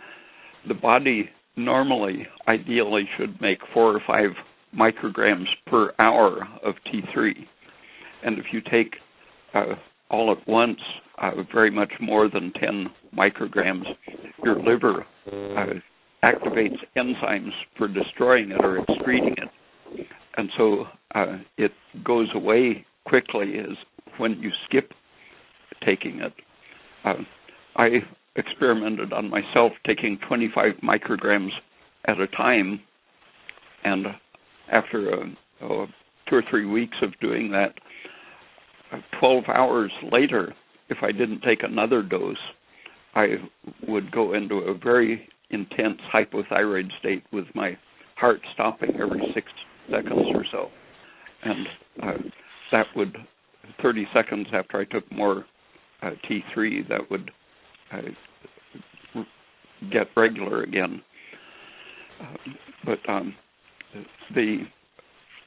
the body normally, ideally, should make 4 or 5 micrograms per hour of T3. And if you take all at once very much more than 10 micrograms, your liver activates enzymes for destroying it or excreting it. And so it goes away quickly as when you skip taking it. I experimented on myself taking 25 micrograms at a time, and after 2 or 3 weeks of doing that, 12 hours later, if I didn't take another dose, I would go into a very intense hypothyroid state with my heart stopping every 6 seconds or so. And that would, 30 seconds after I took more T3, that would get regular again. But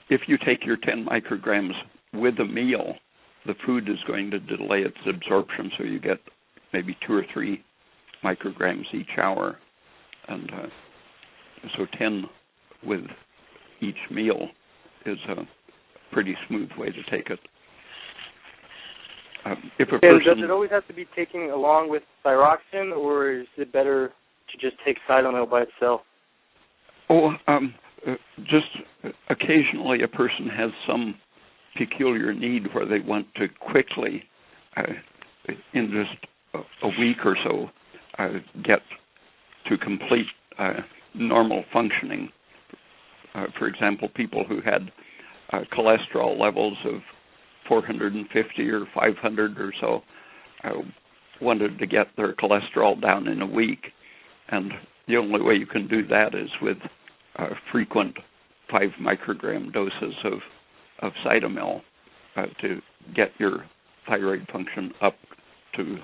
if you take your 10 micrograms with a meal, the food is going to delay its absorption, so you get maybe 2 or 3 micrograms each hour. And so 10 with each meal is a pretty smooth way to take it. If a and person, does it always have to be taken along with thyroxine, or is it better to just take Cytomel by itself? Just occasionally a person has some peculiar need where they want to quickly, in just a week or so, get to complete normal functioning. For example, people who had cholesterol levels of 450 or 500 or so wanted to get their cholesterol down in a week. And the only way you can do that is with frequent 5 microgram doses of Cytomel to get your thyroid function up to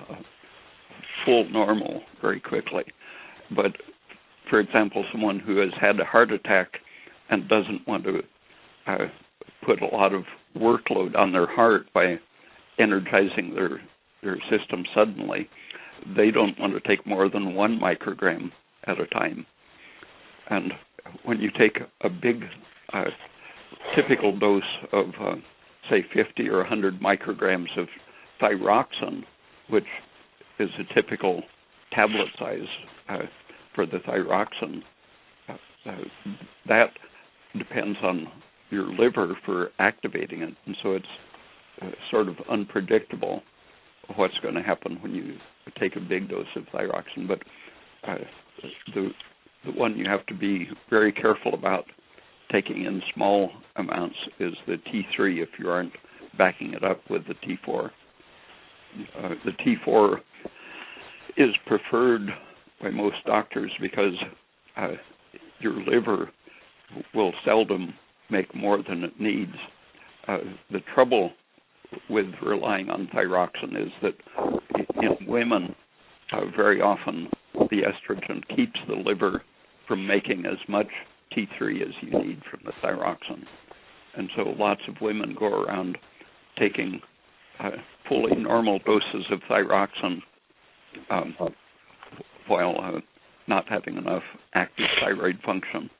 full normal very quickly. But, for example, someone who has had a heart attack and doesn't want to put a lot of workload on their heart by energizing their system suddenly, they don't want to take more than 1 microgram at a time. And when you take a big typical dose of, say, 50 or 100 micrograms of thyroxine, which is a typical tablet size for the thyroxine, that depends on your liver for activating it, and so it's sort of unpredictable what's going to happen when you take a big dose of thyroxine. But the one you have to be very careful about taking in small amounts is the T3 if you aren't backing it up with the T4. The T4 is preferred by most doctors because your liver will seldom make more than it needs. The trouble with relying on thyroxine is that in women, very often the estrogen keeps the liver from making as much T3 as you need from the thyroxine. And so lots of women go around taking fully normal doses of thyroxine while not having enough active thyroid function.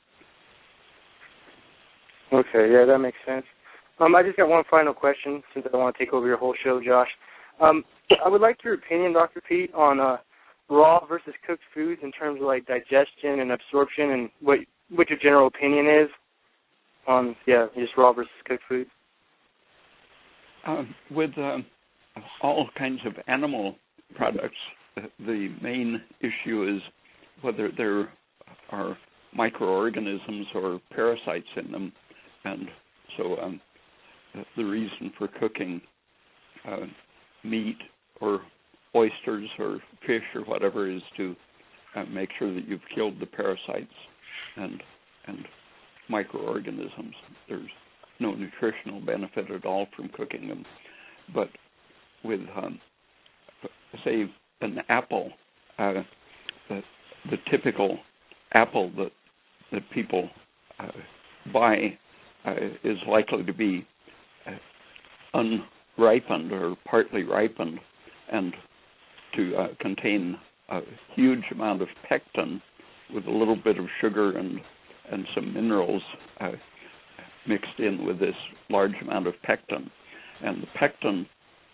Okay, yeah, that makes sense. I just got one final question since I don't want to take over your whole show, Josh. I would like your opinion, Dr. Pete, on raw versus cooked foods in terms of like digestion and absorption, and what your general opinion is on just raw versus cooked foods. With all kinds of animal products, the main issue is whether there are microorganisms or parasites in them, and so the reason for cooking meat or oysters or fish or whatever is to make sure that you've killed the parasites and microorganisms. There's no nutritional benefit at all from cooking them. But with, say, an apple, the typical apple that people buy is likely to be unripened or partly ripened and to contain a huge amount of pectin with a little bit of sugar and some minerals mixed in with this large amount of pectin. And the pectin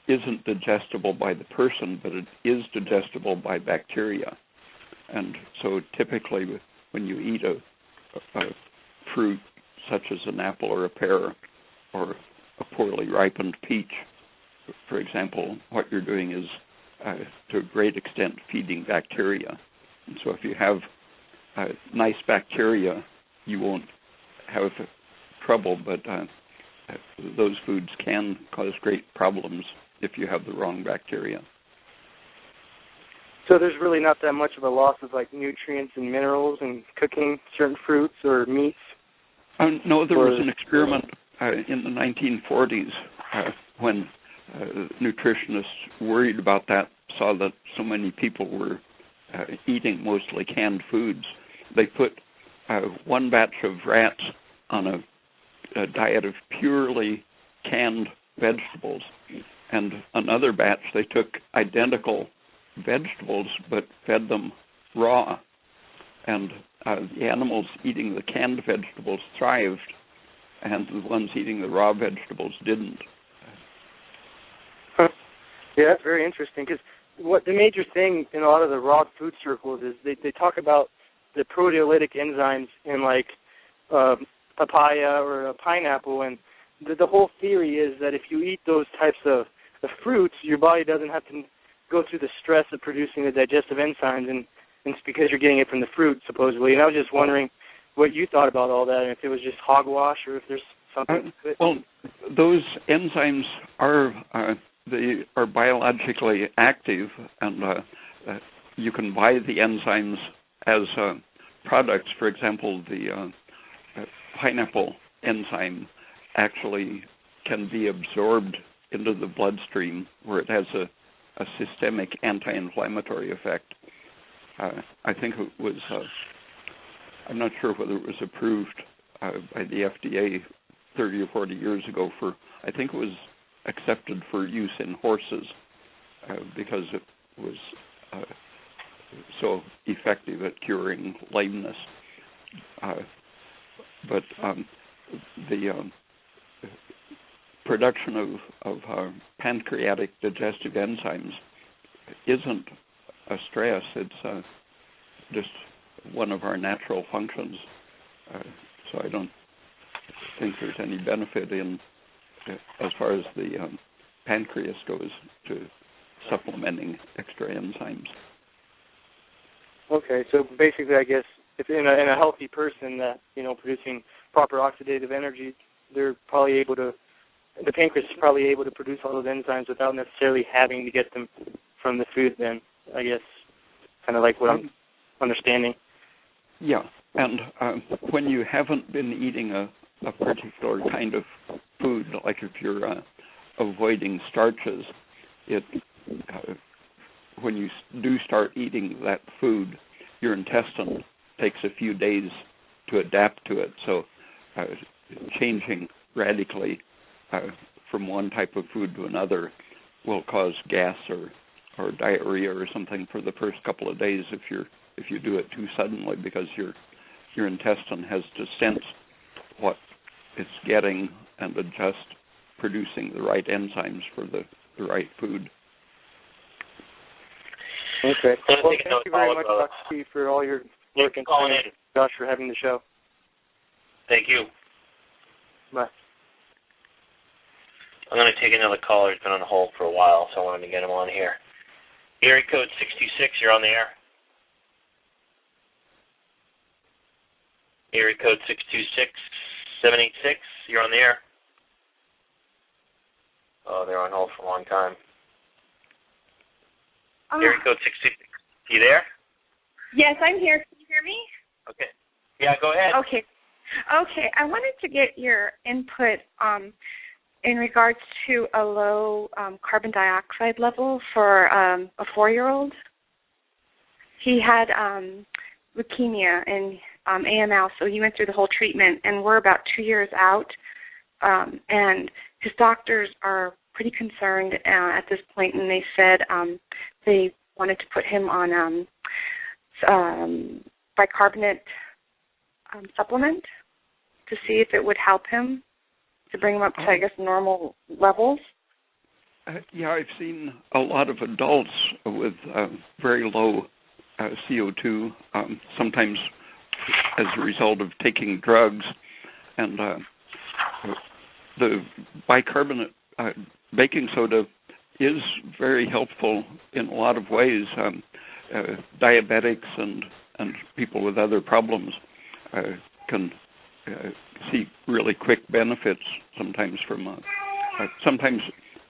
isn't digestible by the person, but it is digestible by bacteria. And so typically when you eat a fruit such as an apple or a pear or a poorly ripened peach, for example, what you're doing is to a great extent feeding bacteria. And so if you have nice bacteria, you won't have trouble, but those foods can cause great problems if you have the wrong bacteria. So there's really not that much of a loss of like nutrients and minerals in cooking certain fruits or meats? No, there was an experiment in the 1940s when nutritionists worried about that, saw that so many people were eating mostly canned foods. They put one batch of rats on a diet of purely canned vegetables, and another batch they took identical vegetables but fed them raw. And the animals eating the canned vegetables thrived, and the ones eating the raw vegetables didn't. Yeah, that's very interesting because what the major thing in a lot of the raw food circles is they talk about the proteolytic enzymes in like papaya or a pineapple, and the whole theory is that if you eat those types of fruits, your body doesn't have to go through the stress of producing the digestive enzymes, and it's because you're getting it from the fruit, supposedly. And I was just wondering what you thought about all that, and if it was just hogwash or if there's something to it. Well, those enzymes are they are biologically active, and you can buy the enzymes as products. For example, the pineapple enzyme actually can be absorbed into the bloodstream where it has a systemic anti-inflammatory effect. I think it was, I'm not sure whether it was approved by the FDA 30 or 40 years ago I think it was accepted for use in horses because it was so effective at curing lameness. But the production of pancreatic digestive enzymes isn't a stress. It's just one of our natural functions. So I don't think there's any benefit in, as far as the pancreas goes, to supplementing extra enzymes. Okay, so basically, I guess if in a healthy person that producing proper oxidative energy, they're probably able to. The pancreas is probably able to produce all those enzymes without necessarily having to get them from the food. Then I guess kind of like what I'm understanding. Yeah, and when you haven't been eating a particular kind of food, like if you're avoiding starches, when you do start eating that food, your intestine takes a few days to adapt to it. So changing radically from one type of food to another will cause gas or diarrhea or something for the first couple of days if you do it too suddenly, because your intestine has to sense what it's getting and adjust producing the right enzymes for the right food. Okay. Well, thank you very much, Dr. P, for all your work, and calling in. Josh, for having the show. Thank you. Bye. I'm going to take another caller who's been on hold for a while, so I wanted to get him on here. Area code 626, you're on the air. Area code 626-786, you're on the air. Oh, they're on hold for a long time. Area code 626, you there? Yes, I'm here. Can you hear me? Okay. Yeah, go ahead. Okay. I wanted to get your input in regards to a low carbon dioxide level for a 4-year-old. He had leukemia and AML, so he went through the whole treatment, and we're about 2 years out, and his doctors are pretty concerned at this point, and they said they wanted to put him on bicarbonate supplement to see if it would help him to bring him up to, I guess, normal levels. Yeah, I've seen a lot of adults with very low CO2, sometimes as a result of taking drugs, and the bicarbonate baking soda is very helpful in a lot of ways. Diabetics and people with other problems can see really quick benefits sometimes from sometimes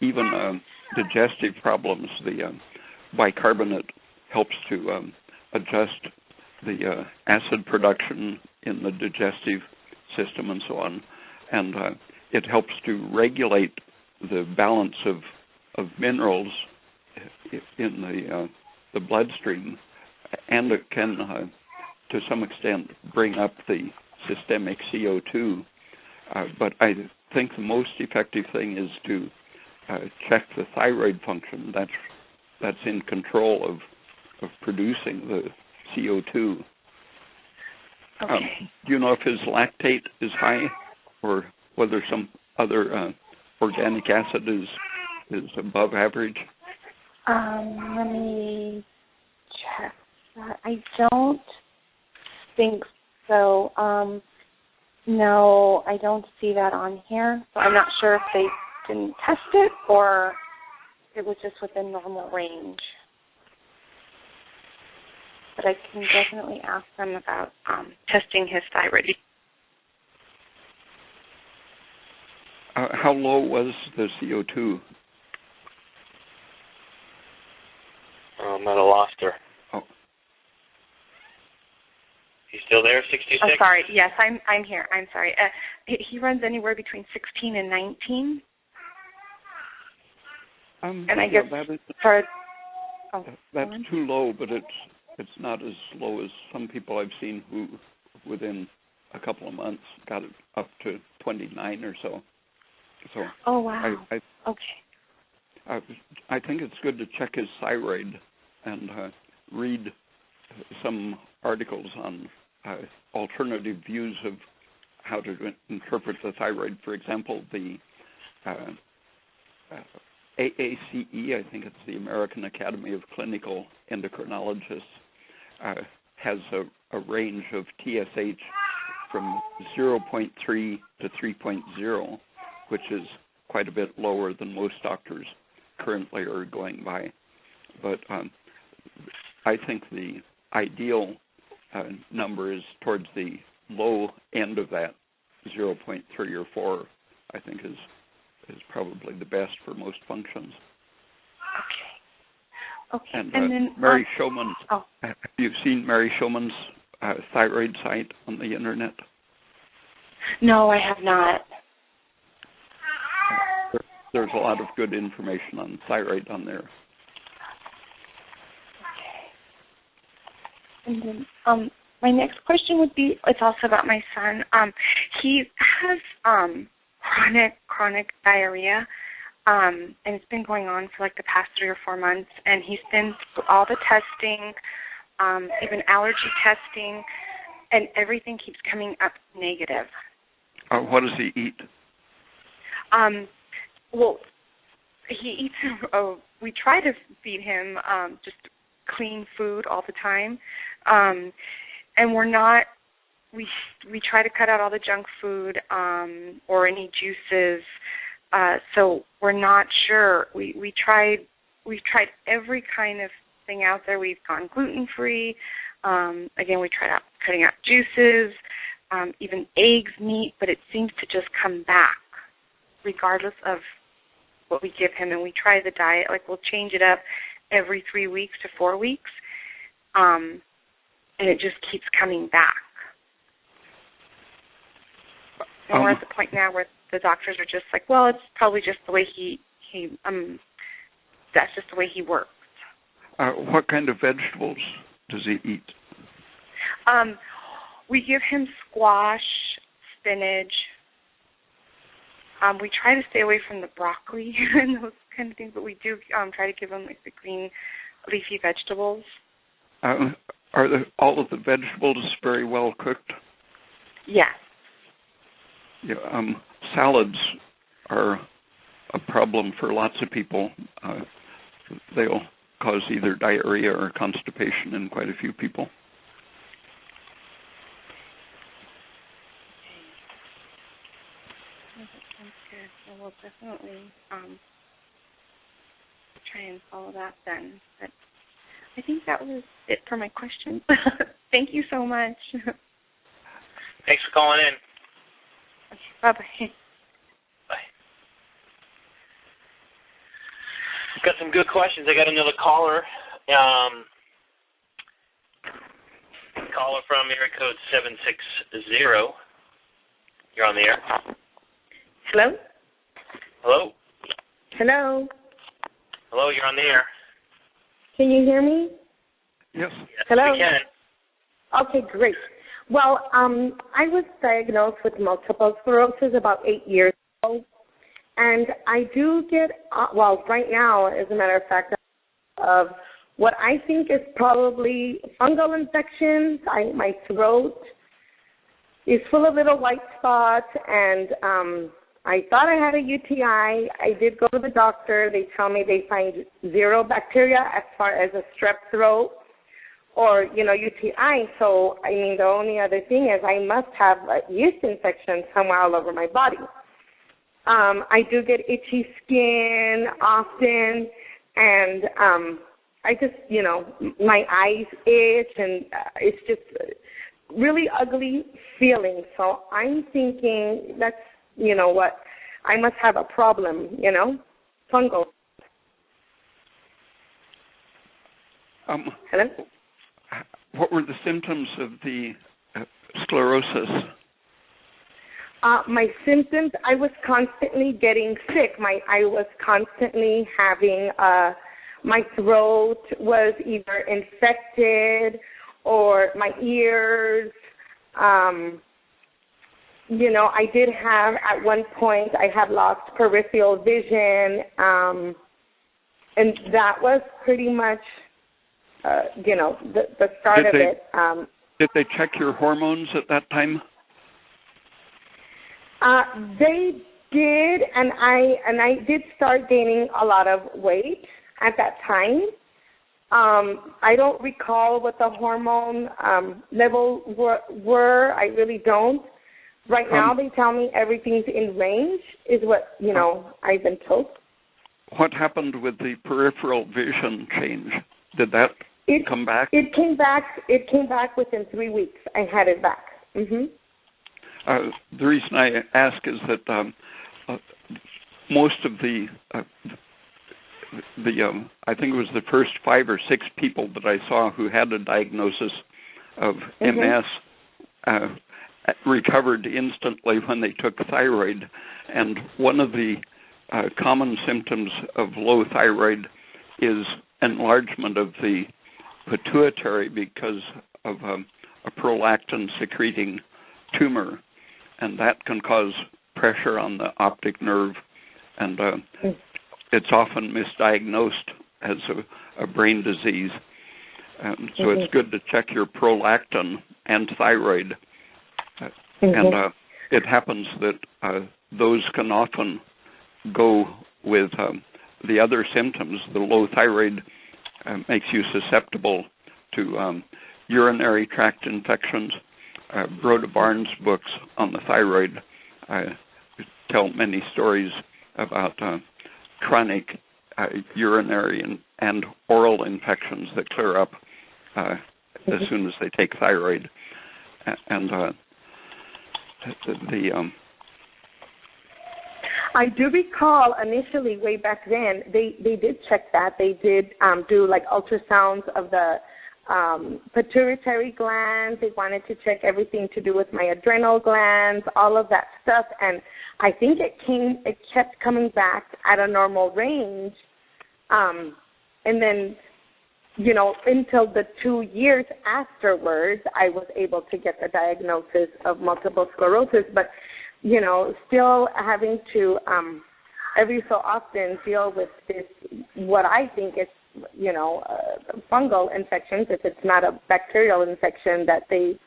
even digestive problems. The bicarbonate helps to adjust the acid production in the digestive system and so on, and it helps to regulate the balance of minerals in the bloodstream, and it can to some extent bring up the systemic CO2, but I think the most effective thing is to check the thyroid function. That's in control of producing the CO2. Okay. Do you know if his lactate is high, or whether some other organic acid is above average? Let me check that. I don't think so. No, I don't see that on here. So I'm not sure if they didn't test it or it was just within normal range. But I can definitely ask them about testing his thyroid. How low was the CO2? I might have lost her. Oh. You still there, 66? Oh, sorry. Yes, I'm here. I'm sorry. He runs anywhere between 16 and 19. And I guess that's too low, but it's not as low as some people I've seen who, within a couple of months, got it up to 29 or so. So oh wow. I think it's good to check his thyroid and read some articles on alternative views of how to interpret the thyroid. For example, the AACE, I think it's the American Academy of Clinical Endocrinologists, has a range of TSH from 0.3 to 3.0, which is quite a bit lower than most doctors currently are going by. But I think the ideal number is towards the low end of that, 0.3 or 4, I think is probably the best for most functions. Okay. And, then Mary Showman's, have you seen Mary Showman's thyroid site on the internet? No, I have not. There's a lot of good information on thyroid on there. And then my next question would be, it's also about my son. He has chronic diarrhea, and it's been going on for like the past 3 or 4 months, and he's been through all the testing, even allergy testing, and everything keeps coming up negative. What does he eat? Well, he eats, we try to feed him just clean food all the time, and we're not, we try to cut out all the junk food or any juices, so we're not sure. We've tried every kind of thing out there. We've gone gluten-free. Again, we tried cutting out juices, even eggs, meat, but it seems to just come back regardless of what we give him. And we try the diet, like we'll change it up every 3 weeks to 4 weeks, and it just keeps coming back. And we're at the point now where the doctors are just like, well, it's probably just the way that's just the way he works. What kind of vegetables does he eat? We give him squash, spinach. We try to stay away from the broccoli and those kind of things, but we do try to give him like the green leafy vegetables. Are all of the vegetables very well cooked? Yes. Yeah, salads are a problem for lots of people. They'll cause either diarrhea or constipation in quite a few people. Sounds good. Well, we'll definitely try and follow that then. But I think that was it for my questions. Thank you so much. Thanks for calling in. Okay, bye-bye. Bye. Got some good questions. I got another caller. Caller from area code 760. You're on the air. Hello? Hello? Hello? Hello, you're on the air. Can you hear me? Yes. Hello? We can. Okay, great. Well, I was diagnosed with multiple sclerosis about 8 years ago, and I do get, right now, as a matter of fact, of what I think is probably fungal infections. My throat is full of little white spots, and I thought I had a UTI. I did go to the doctor. They tell me they find 0 bacteria as far as a strep throat or, UTI. So, the only other thing is I must have a yeast infection somewhere all over my body. I do get itchy skin often, and I just, my eyes itch, and it's just really ugly feeling. So I'm thinking that's, what, I must have a problem, fungal. Hello? What were the symptoms of the sclerosis? My symptoms, I was constantly getting sick. I was constantly having, my throat was either infected or my ears. I did have, at one point, I had lost peripheral vision, and that was pretty much, the start of it. Did they check your hormones at that time? They did, and I did start gaining a lot of weight at that time. I don't recall what the hormone levels were. I really don't. Right now, they tell me everything's in range, is what, I've been told. What happened with the peripheral vision change? Did that come back? It came back within 3 weeks. I had it back. Mm-hmm. The reason I ask is that most of the I think it was the first 5 or 6 people that I saw who had a diagnosis of MS recovered instantly when they took thyroid. And one of the common symptoms of low thyroid is enlargement of the pituitary because of a prolactin secreting tumor, and that can cause pressure on the optic nerve, and it's often misdiagnosed as a brain disease. So it's good to check your prolactin and thyroid. And it happens that those can often go with the other symptoms. The low thyroid makes you susceptible to urinary tract infections. Rhoda Barnes' books on the thyroid tell many stories about chronic urinary and oral infections that clear up as soon as they take thyroid. And I do recall initially, way back then, they did check that. They did do like ultrasounds of the pituitary glands. They wanted to check everything to do with my adrenal glands, all of that stuff. And I think it kept coming back at a normal range. And then, until the 2 years afterwards, I was able to get the diagnosis of multiple sclerosis. But, still having to every so often deal with this, what I think is, fungal infections, if it's not a bacterial infection that they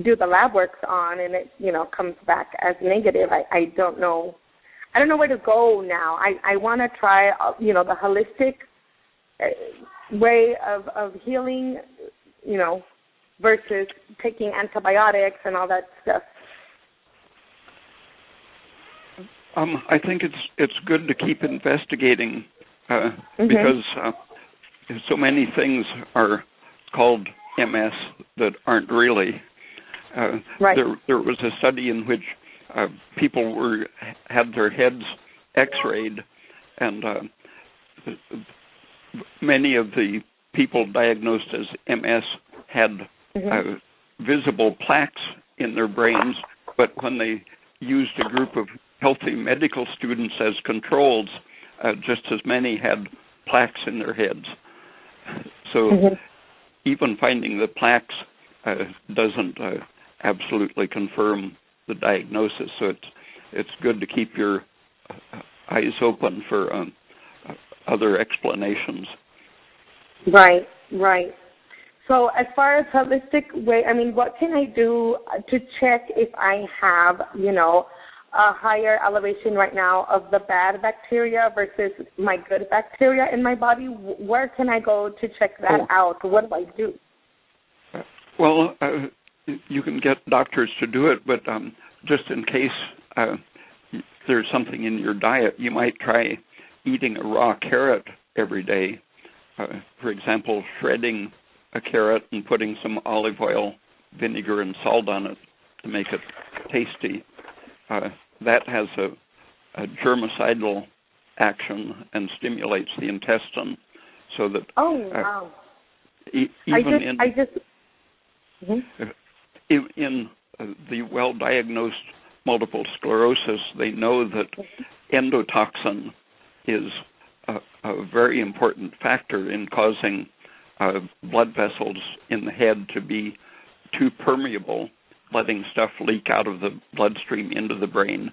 do the lab works on and it, comes back as negative. I don't know. I don't know where to go now. I want to try, the holistic way of healing, versus taking antibiotics and all that stuff. I think it's good to keep investigating because so many things are called MS that aren't really. Right. There was a study in which people had their heads X-rayed, and many of the people diagnosed as MS had visible plaques in their brains, but when they used a group of healthy medical students as controls, just as many had plaques in their heads. So even finding the plaques doesn't absolutely confirm the diagnosis. So it's good to keep your eyes open for other explanations. Right. So as far as holistic way, what can I do to check if I have, a higher elevation right now of the bad bacteria versus my good bacteria in my body. Where can I go to check that out? What do I do? Well, you can get doctors to do it, but just in case there's something in your diet, you might try eating a raw carrot every day. For example, shredding a carrot and putting some olive oil, vinegar, and salt on it to make it tasty. That has a germicidal action and stimulates the intestine, so that in the well-diagnosed multiple sclerosis, they know that endotoxin is a very important factor in causing blood vessels in the head to be too permeable, letting stuff leak out of the bloodstream into the brain.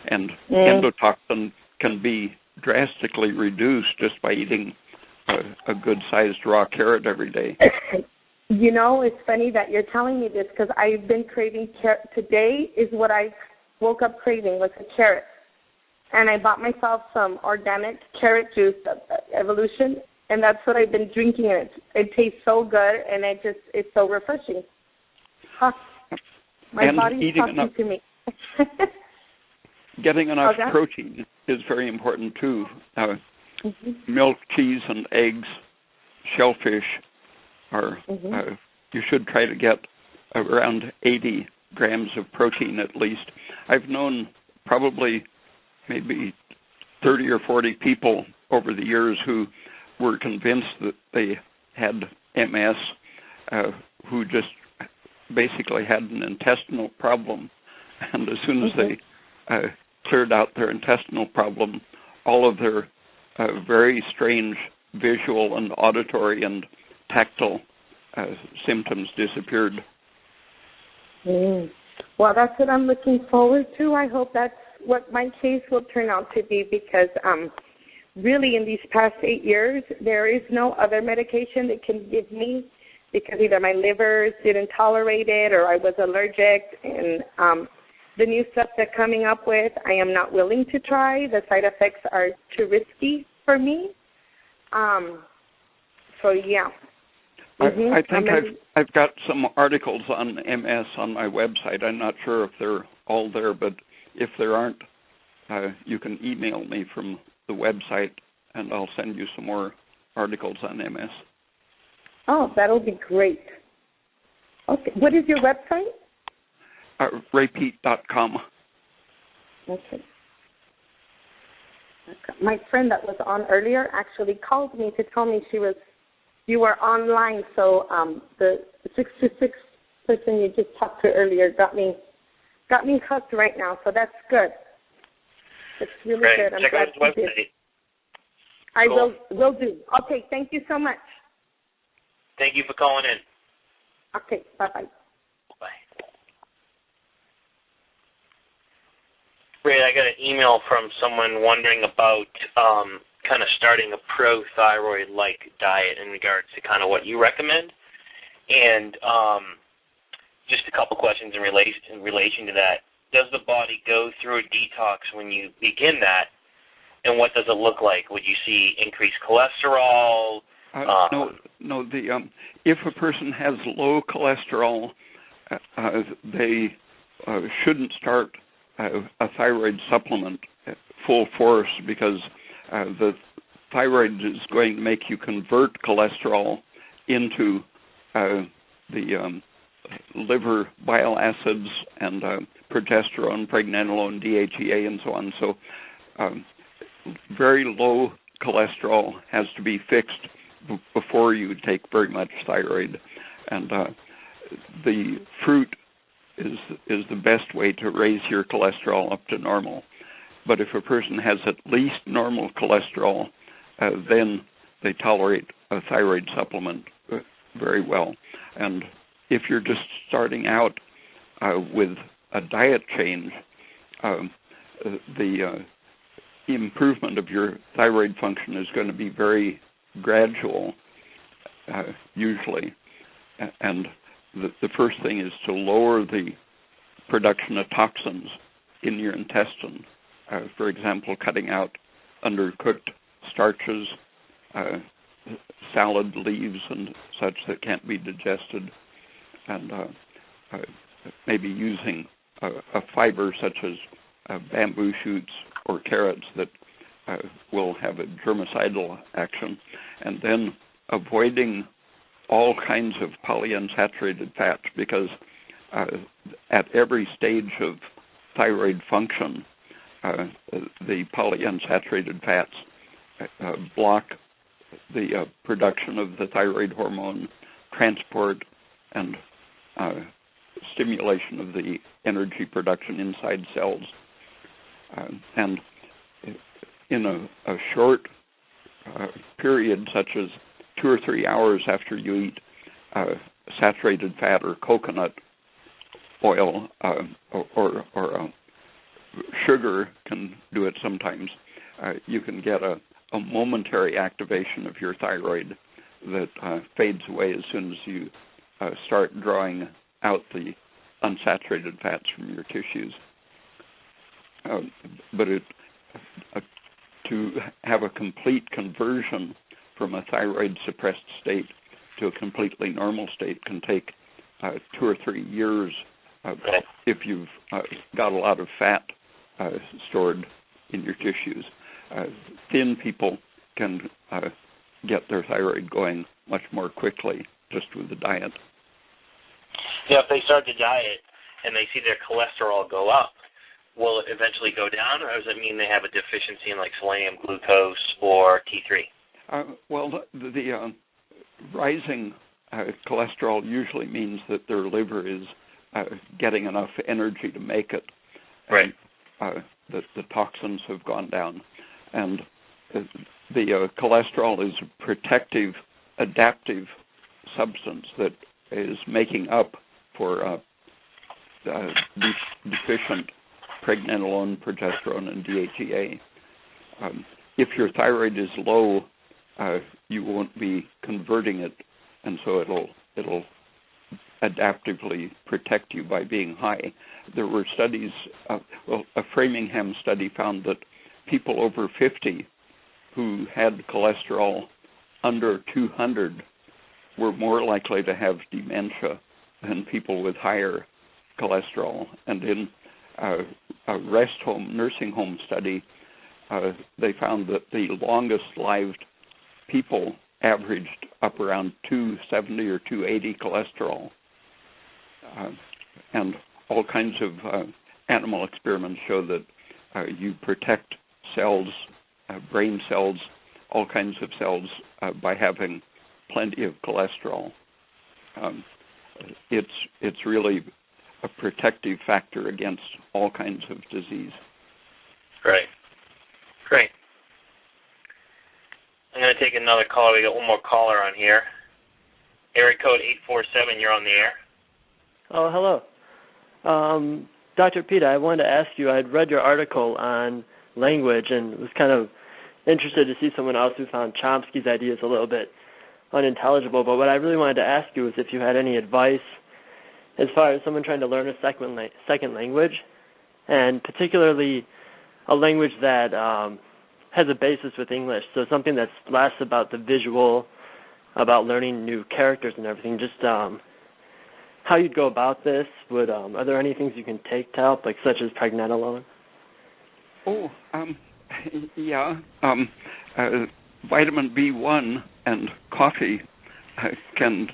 And endotoxin can be drastically reduced just by eating a good-sized raw carrot every day. You know, it's funny that you're telling me this because I've been craving carrot. Today is what I woke up craving, was a carrot. And I bought myself some organic carrot juice, Evolution, and that's what I've been drinking. It tastes so good, and it's so refreshing. Huh. My body's talking to me. Getting enough protein is very important too. Milk, cheese, and eggs, shellfish are. You should try to get around 80 grams of protein at least. I've known probably maybe 30 or 40 people over the years who were convinced that they had MS, who just basically had an intestinal problem. And as soon as they cleared out their intestinal problem, all of their very strange visual and auditory and tactile symptoms disappeared. Well, that's what I'm looking forward to. I hope that's what my case will turn out to be, because really in these past 8 years, there is no other medication that can give me, because either my liver didn't tolerate it or I was allergic. And the new stuff they're coming up with, I am not willing to try. The side effects are too risky for me. So, yeah. I think I've got some articles on MS on my website. I'm not sure if they're all there, but if there aren't, you can email me from the website, and I'll send you some more articles on MS. Oh, that'll be great. Okay. What is your website? raypete.com. Okay. My friend that was on earlier actually called me to tell me you were online, so the 626 person you just talked to earlier got me hooked right now, so that's good. It's really good. I'm Check glad out his website. I will do. Okay, thank you so much. Thank you for calling in. Okay, bye-bye. Bye. Ray, I got an email from someone wondering about kind of starting a pro-thyroid-like diet in regards to kind of what you recommend. And just a couple questions in relation to that. Does the body go through a detox when you begin that? And what does it look like? Would you see increased cholesterol? No. If a person has low cholesterol, they shouldn't start a thyroid supplement full force, because the thyroid is going to make you convert cholesterol into the liver bile acids and progesterone, pregnenolone, DHEA, and so on. So very low cholesterol has to be fixed before you take very much thyroid. And the fruit is the best way to raise your cholesterol up to normal. But if a person has at least normal cholesterol, then they tolerate a thyroid supplement very well. And if you're just starting out with a diet change, the improvement of your thyroid function is going to be very gradual, usually. And the first thing is to lower the production of toxins in your intestine. For example, cutting out undercooked starches, salad leaves and such that can't be digested, and maybe using a fiber such as bamboo shoots or carrots that will have a germicidal action, and then avoiding all kinds of polyunsaturated fats, because at every stage of thyroid function, the polyunsaturated fats block the production of the thyroid hormone, transport, and stimulation of the energy production inside cells. And in a short period, such as 2 or 3 hours after you eat saturated fat or coconut oil or sugar can do it sometimes, you can get a momentary activation of your thyroid that fades away as soon as you start drawing out the unsaturated fats from your tissues. But to have a complete conversion from a thyroid suppressed state to a completely normal state can take 2 or 3 years if you've got a lot of fat stored in your tissues. Thin people can get their thyroid going much more quickly just with the diet. Yeah, if they start to diet and they see their cholesterol go up, will it eventually go down, or does it mean they have a deficiency in like selenium, glucose, or T3? Well, the rising cholesterol usually means that their liver is getting enough energy to make it. Right. That the toxins have gone down. And the cholesterol is a protective, adaptive substance that is making up for deficient pregnenolone, progesterone, and DHEA. If your thyroid is low, you won't be converting it, and so it'll adaptively protect you by being high. There were studies, a Framingham study found that people over 50 who had cholesterol under 200 were more likely to have dementia than people with higher cholesterol. And in a rest home, nursing home study, they found that the longest lived people averaged up around 270 or 280 cholesterol. And all kinds of animal experiments show that you protect cells, brain cells, all kinds of cells by having plenty of cholesterol. It's really a protective factor against all kinds of disease. Great. I'm going to take another caller. We got one more caller on here. Area code 847, you're on the air. Oh, hello. Dr. Pete, I wanted to ask you, I had read your article on language and was kind of interested to see someone else who found Chomsky's ideas a little bit unintelligible. But what I really wanted to ask you was if you had any advice as far as someone trying to learn a second language, and particularly a language that has a basis with English, so something that's less about the visual, about learning new characters and everything, just how you'd go about this. Are there any things you can take to help, like such as pregnenolone? Yeah. Vitamin B1 and coffee can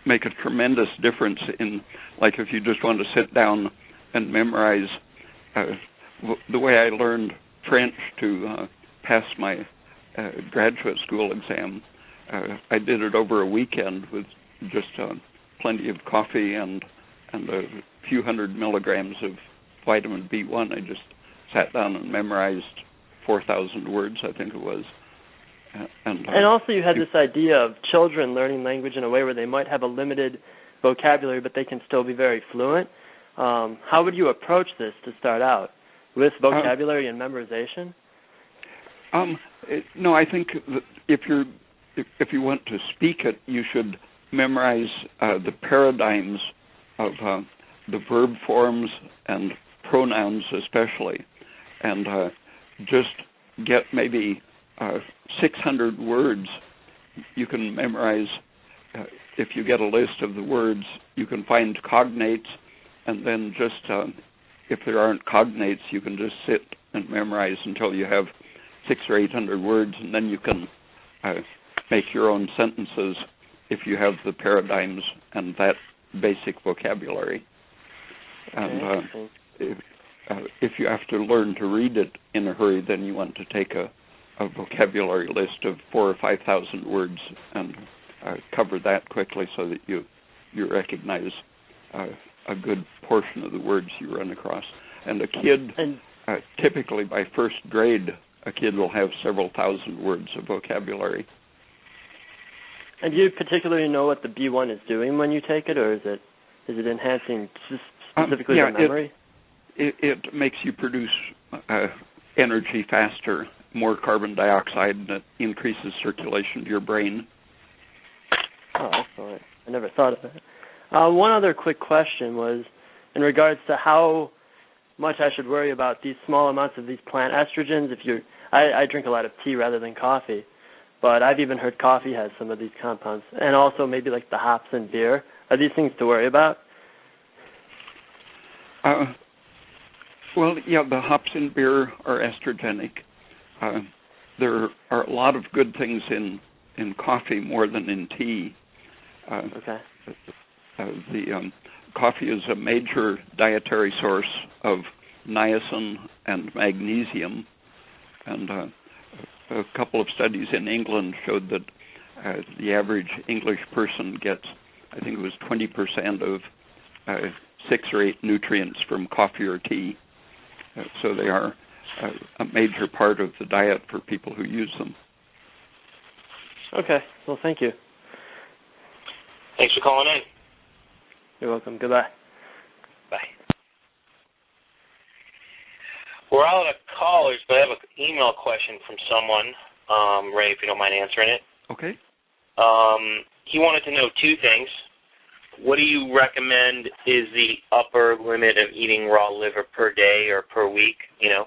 make a tremendous difference in, like, if you just want to sit down and memorize. The way I learned French to pass my graduate school exam, I did it over a weekend with just plenty of coffee and a few hundred milligrams of vitamin B1. I just sat down and memorized 4,000 words, I think it was. And also you had this idea of children learning language in a way where they might have a limited vocabulary, but they can still be very fluent. How would you approach this to start out? With vocabulary and memorization? No, I think that if you want to speak it, you should memorize the paradigms of the verb forms and pronouns especially, and just get maybe 600 words. You can memorize, if you get a list of the words, you can find cognates, and then just, if there aren't cognates, you can just sit and memorize until you have 600 or 800 words, and then you can make your own sentences if you have the paradigms and that basic vocabulary. And if you have to learn to read it in a hurry, then you want to take a vocabulary list of 4,000 or 5,000 words and cover that quickly so that you recognize a good portion of the words you run across. And a kid, typically by first grade, a kid will have several thousand words of vocabulary. And do you particularly know what the B1 is doing when you take it, or is it enhancing specifically the memory? It makes you produce energy faster, more carbon dioxide, and it increases circulation to your brain. Oh, excellent. I never thought of that. One other quick question was in regards to how much I should worry about these small amounts of these plant estrogens. I drink a lot of tea rather than coffee, but I've even heard coffee has some of these compounds, and also maybe like the hops in beer. Are these things to worry about? Well, yeah, the hops in beer are estrogenic. There are a lot of good things in coffee more than in tea. The coffee is a major dietary source of niacin and magnesium, and a couple of studies in England showed that the average English person gets, I think it was 20% of 6 or 8 nutrients from coffee or tea. So they are a major part of the diet for people who use them. Okay. Well, thank you. Thanks for calling in. You're welcome. Goodbye. Bye. We're out of callers, but I have an email question from someone. Ray, if you don't mind answering it. Okay. He wanted to know 2 things. What do you recommend is the upper limit of eating raw liver per day or per week, and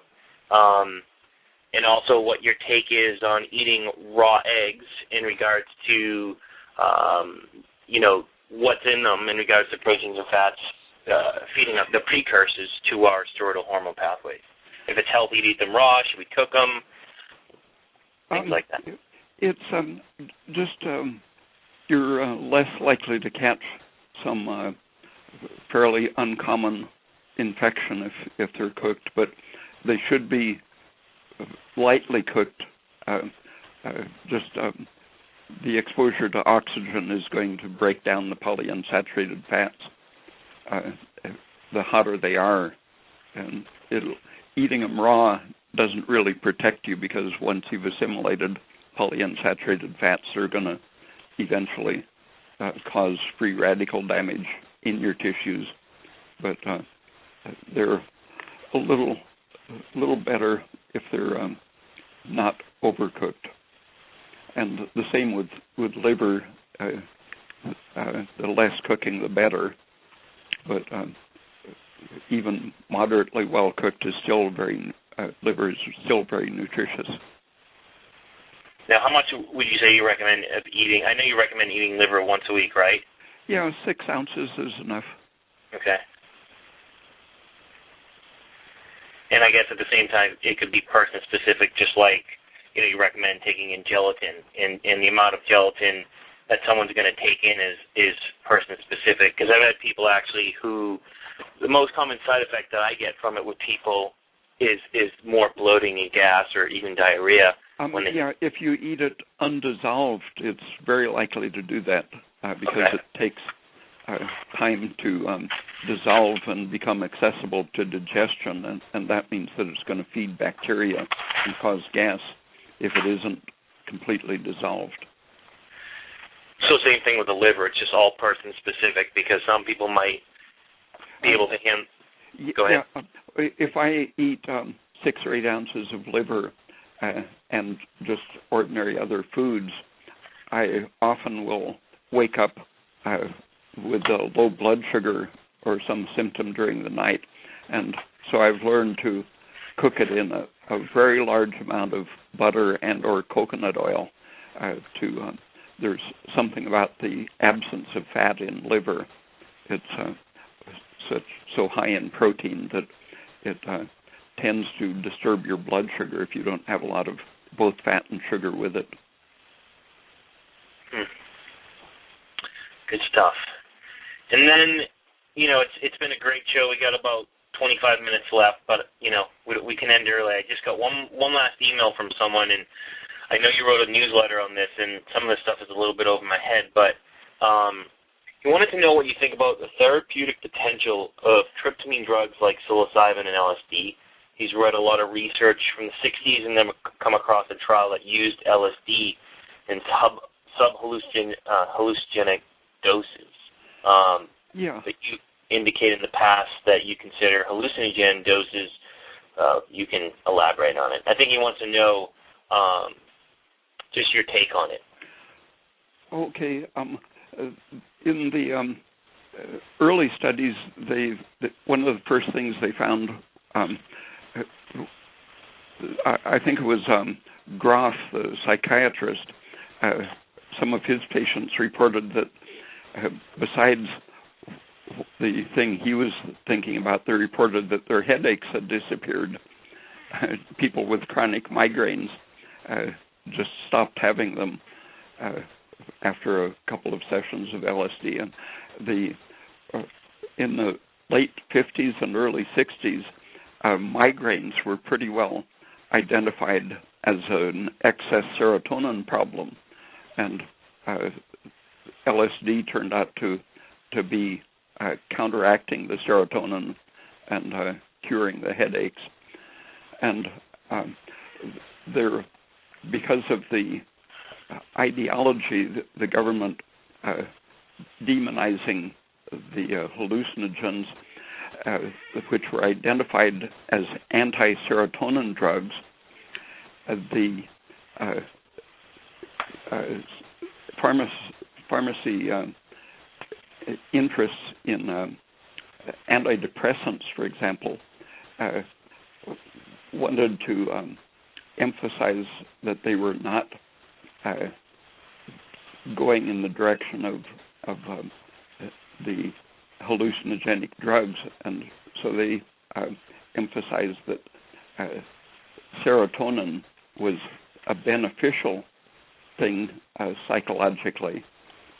also what your take is on eating raw eggs in regards to, what's in them in regards to proteins and fats, feeding up the precursors to our steroidal hormone pathways. If it's healthy to eat them raw, should we cook them? Things like that. It's you're less likely to catch some fairly uncommon infection if they're cooked, but they should be lightly cooked. The exposure to oxygen is going to break down the polyunsaturated fats. The hotter they are, and eating them raw doesn't really protect you, because once you've assimilated polyunsaturated fats, they're going to eventually cause free radical damage in your tissues. But they're a little better if they're not overcooked. And the same with liver. The less cooking, the better. But even moderately well cooked is still liver is still very nutritious. Now, how much would you say you recommend of eating? I know you recommend eating liver once a week, right? Yeah, 6 ounces is enough. Okay. And I guess at the same time, it could be person-specific, just like, you recommend taking in gelatin. And the amount of gelatin that someone's going to take in is person-specific. Because I've had people actually who, the most common side effect that I get from it with people is more bloating and gas or even diarrhea. If you eat it undissolved, it's very likely to do that because it takes time to dissolve and become accessible to digestion, and that means that it's going to feed bacteria and cause gas if it isn't completely dissolved. So same thing with the liver. It's just all person-specific, because some people might be able to handle... Go ahead. Yeah, if I eat 6 or 8 ounces of liver and just ordinary other foods, I often will wake up with a low blood sugar or some symptom during the night and so I've learned to cook it in a very large amount of butter and or coconut oil. There's something about the absence of fat in liver. It's so high in protein that it tends to disturb your blood sugar if you don't have a lot of both fat and sugar with it. Good stuff. And then, it's been a great show. We got about 25 minutes left, but, we can end early. I just got one last email from someone, and I know you wrote a newsletter on this, and some of this stuff is a little bit over my head, but he wanted to know what you think about the therapeutic potential of tryptamine drugs like psilocybin and LSD. He's read a lot of research from the 60s and then come across a trial that used LSD in hallucinogenic doses. But you indicated in the past that you consider hallucinogen doses. You can elaborate on it. I think he wants to know just your take on it. Okay. In the early studies, one of the first things they found, I think it was Groff, the psychiatrist, some of his patients reported that besides the thing he was thinking about, they reported that their headaches had disappeared. People with chronic migraines just stopped having them after a couple of sessions of LSD. And in the late 50s and early 60s, migraines were pretty well identified as an excess serotonin problem, and LSD turned out to be counteracting the serotonin and curing the headaches. And because of the ideology, the government demonizing the hallucinogens, which were identified as anti-serotonin drugs, the pharmacy interests in antidepressants, for example, wanted to emphasize that they were not going in the direction of the hallucinogenic drugs, and so they emphasized that serotonin was a beneficial thing psychologically,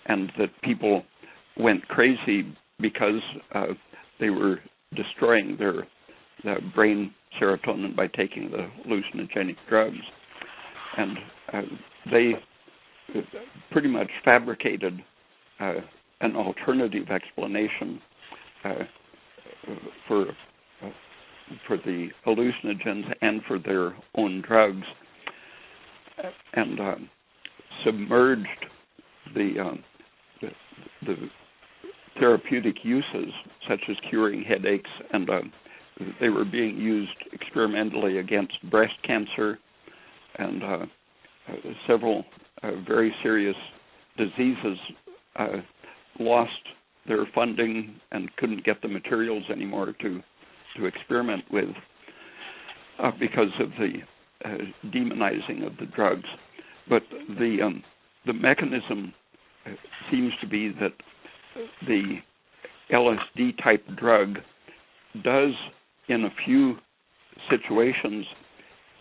and that people went crazy because they were destroying their brain serotonin by taking the hallucinogenic drugs. And they pretty much fabricated an alternative explanation for the hallucinogens and for their own drugs, and submerged the therapeutic uses, such as curing headaches, and they were being used experimentally against breast cancer and several very serious diseases. Lost their funding and couldn't get the materials anymore to experiment with because of the demonizing of the drugs. But the mechanism seems to be that the LSD type drug does, in a few situations,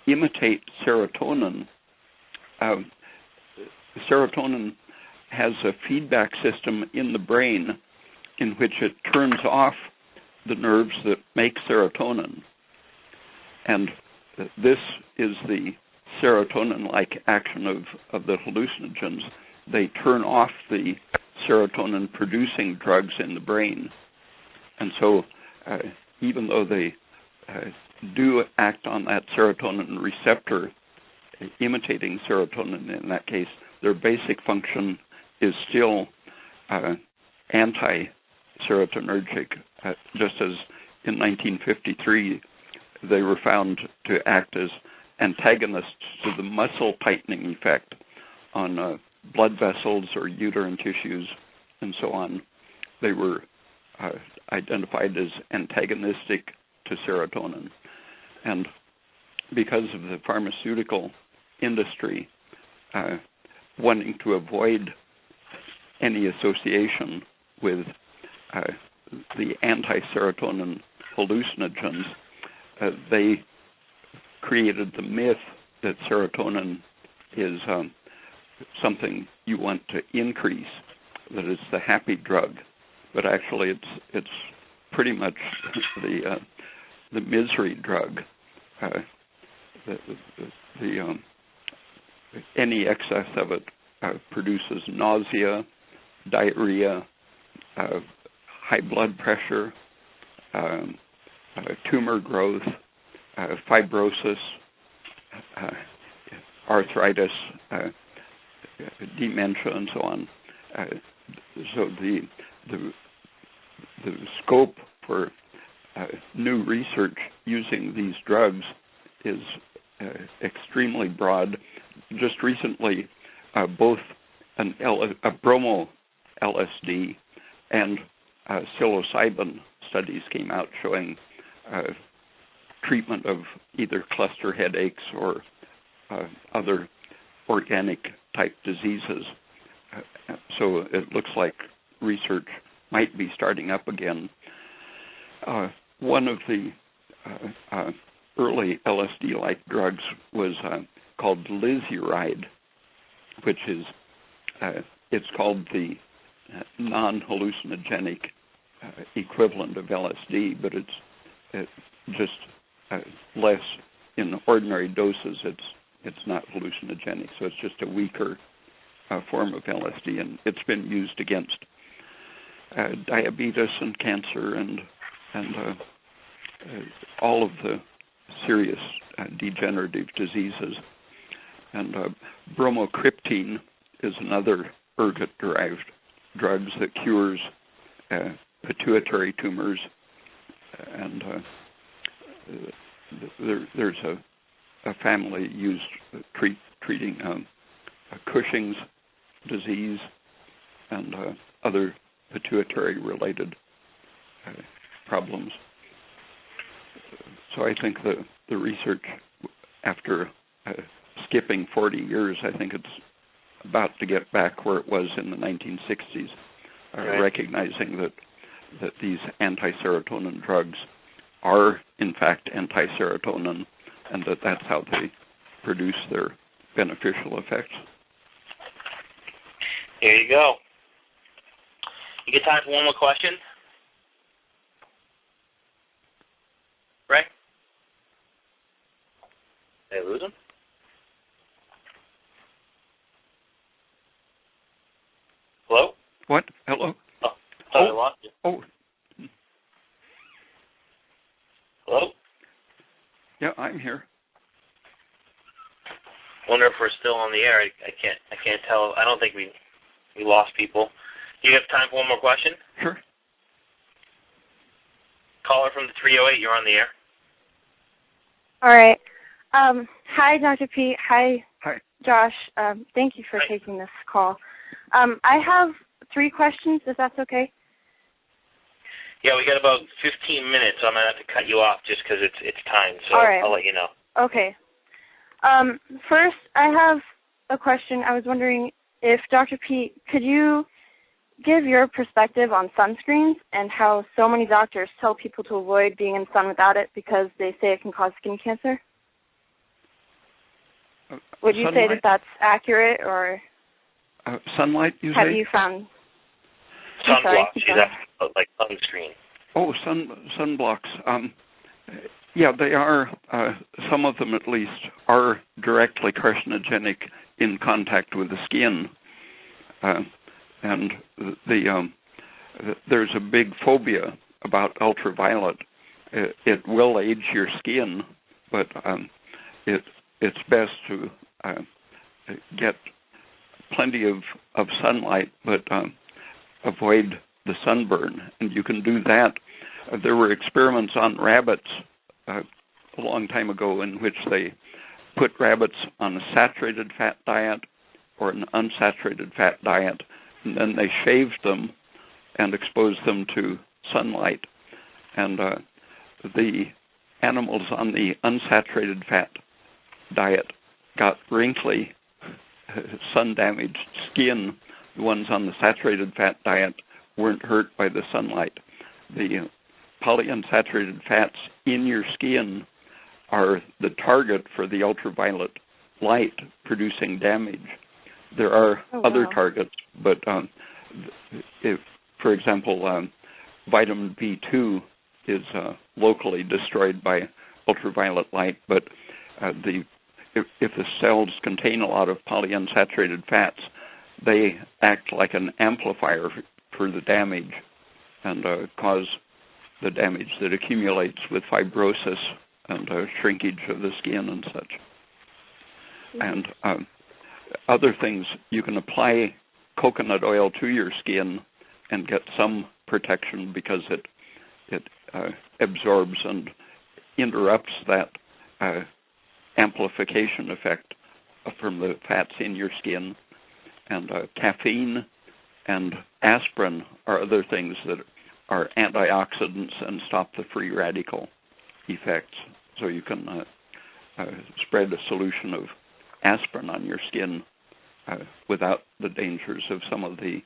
imitate serotonin. Serotonin has a feedback system in the brain in which it turns off the nerves that make serotonin. And this is the serotonin-like action of the hallucinogens. They turn off the serotonin-producing drugs in the brain. And so even though they do act on that serotonin receptor, imitating serotonin in that case, their basic function is still anti-serotonergic, just as in 1953 they were found to act as antagonists to the muscle tightening effect on blood vessels or uterine tissues and so on. They were identified as antagonistic to serotonin. And because of the pharmaceutical industry wanting to avoid any association with the anti-serotonin hallucinogens, they created the myth that serotonin is something you want to increase, that it's the happy drug, but actually it's pretty much the misery drug. Any excess of it produces nausea, diarrhea, high blood pressure, tumor growth, fibrosis, arthritis, dementia, and so on. So the scope for new research using these drugs is extremely broad. Just recently, both a bromo LSD and psilocybin studies came out showing treatment of either cluster headaches or other organic type diseases. So it looks like research might be starting up again. One of the early LSD-like drugs was called lizuride, which is it's called the non-hallucinogenic equivalent of LSD, but it's just less in ordinary doses. It's not hallucinogenic, so it's just a weaker form of LSD, and it's been used against diabetes and cancer and all of the serious degenerative diseases. And bromocriptine is another ergot-derived drug that cures pituitary tumors, and there's a family used treating Cushing's disease and other pituitary-related problems. So I think the research, after skipping 40 years, I think it's about to get back where it was in the 1960s, right. Recognizing that these anti-serotonin drugs are, in fact, anti-serotonin, and that's how they produce their beneficial effects. Here you go. You get time for one more question? Ray? Did I lose him? Hello? What? Hello? Oh, I thought I lost you. Oh. Hello? Yeah, I'm here. Wonder if we're still on the air. I can't tell. I don't think we lost people. Do you have time for one more question? Sure. Caller from the 308, you're on the air. All right. Hi, Dr. Pete. Hi, Josh. Thank you for taking this call. I have 3 questions, if that's okay. Yeah, we got about 15 minutes, so I'm going to have to cut you off just because it's time, so All right. I'll let you know. Okay. First, I have a question. I was wondering if, Dr. Pete, could you give your perspective on sunscreens and how so many doctors tell people to avoid being in the sun without it because they say it can cause skin cancer? Would you say that that's accurate, or sunlight, you have say? you found... Sunblock. She's asking like sunscreen. Oh, sunblocks. Yeah, they are. Some of them, at least, are directly carcinogenic in contact with the skin, and there's a big phobia about ultraviolet. It will age your skin, but it's best to get plenty of sunlight, but avoid the sunburn, and you can do that. There were experiments on rabbits a long time ago in which they put rabbits on a saturated fat diet or an unsaturated fat diet, and then they shaved them and exposed them to sunlight. And the animals on the unsaturated fat diet got wrinkly, sun-damaged skin. The ones on the saturated fat diet weren't hurt by the sunlight. The polyunsaturated fats in your skin are the target for the ultraviolet light producing damage. There are other targets, but if, for example, vitamin B2 is locally destroyed by ultraviolet light, but if the cells contain a lot of polyunsaturated fats, they act like an amplifier for the damage and cause the damage that accumulates with fibrosis and shrinkage of the skin and such. And other things, you can apply coconut oil to your skin and get some protection because it absorbs and interrupts that amplification effect from the fats in your skin. And caffeine and aspirin are other things that are antioxidants and stop the free radical effects. So you can spread a solution of aspirin on your skin without the dangers of some of the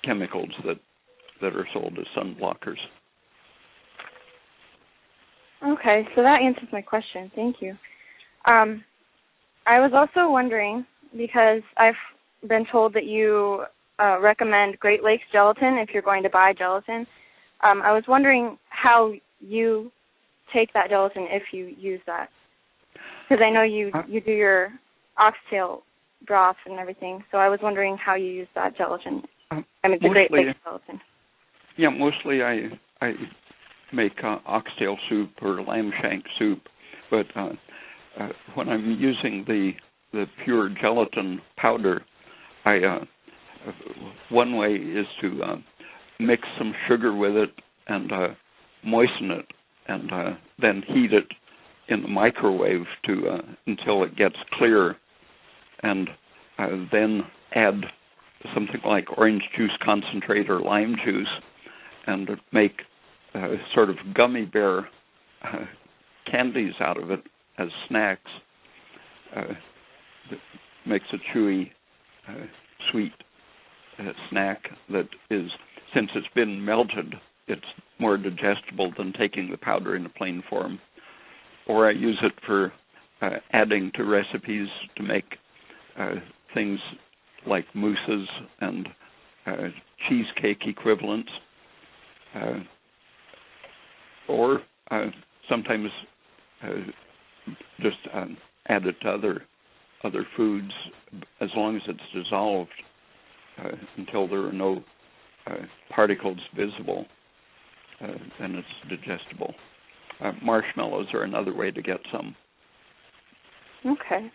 chemicals that are sold as sun blockers. Okay, so that answers my question. Thank you. I was also wondering, because I've been told that you recommend Great Lakes gelatin if you're going to buy gelatin. I was wondering how you take that gelatin if you use that. Because I know you do your oxtail broth and everything, so I was wondering how you use that gelatin. The Great Lakes gelatin. Yeah, mostly I make oxtail soup or lamb shank soup, but when I'm using the pure gelatin powder, one way is to mix some sugar with it and moisten it, and then heat it in the microwave until it gets clear, and then add something like orange juice concentrate or lime juice, and make sort of gummy bear candies out of it as snacks. It makes a chewy, sweet snack that is, since it's been melted, it's more digestible than taking the powder in a plain form. Or I use it for adding to recipes to make things like mousses and cheesecake equivalents. Or sometimes just add it to other foods as long as it's dissolved until there are no particles visible, then it's digestible. Marshmallows are another way to get some. Okay.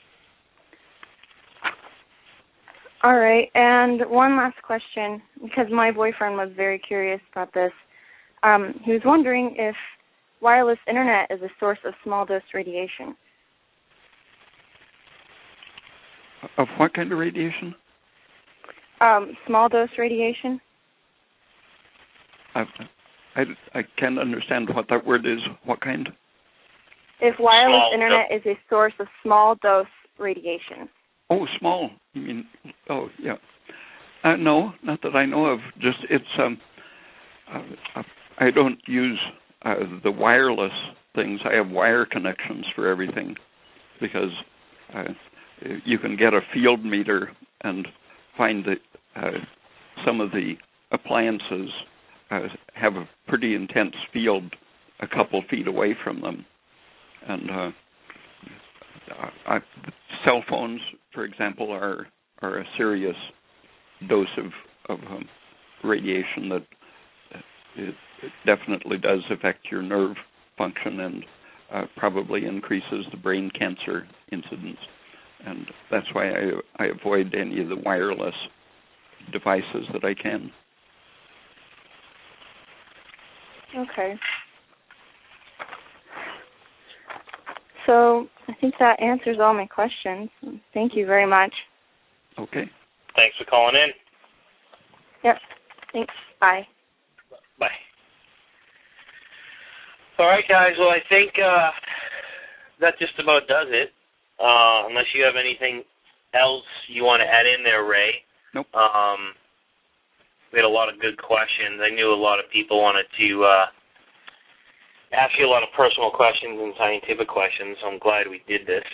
All right, and one last question, because my boyfriend was very curious about this. He was wondering if wireless internet is a source of small dose radiation. Of what kind of radiation? Small dose radiation. I can't understand what that word is. What kind? If wireless internet is a source of small dose radiation. Oh, small. You mean? Oh, yeah. No, not that I know of. Just it's. I don't use the wireless things. I have wire connections for everything, because you can get a field meter and find that some of the appliances have a pretty intense field a couple feet away from them. And cell phones, for example, are a serious dose of radiation that it definitely does affect your nerve function and probably increases the brain cancer incidence. And that's why I avoid any of the wireless devices that I can. Okay. So I think that answers all my questions. Thank you very much. Okay. Thanks for calling in. Yep. Thanks. Bye. Bye. All right, guys. Well, I think that just about does it. Unless you have anything else you want to add in there, Ray. Nope. We had a lot of good questions. I knew a lot of people wanted to ask you a lot of personal questions and scientific questions, so I'm glad we did this.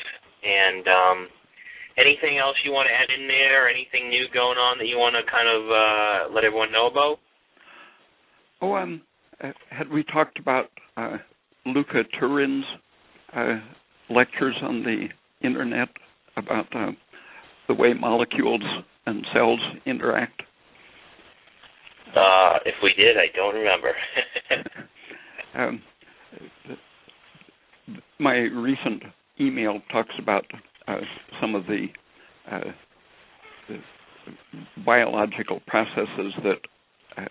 And anything else you want to add in there, anything new going on that you want to kind of let everyone know about? Oh, had we talked about Luca Turin's lectures on the Internet about the way molecules and cells interact? If we did, I don't remember. My recent email talks about some of the biological processes that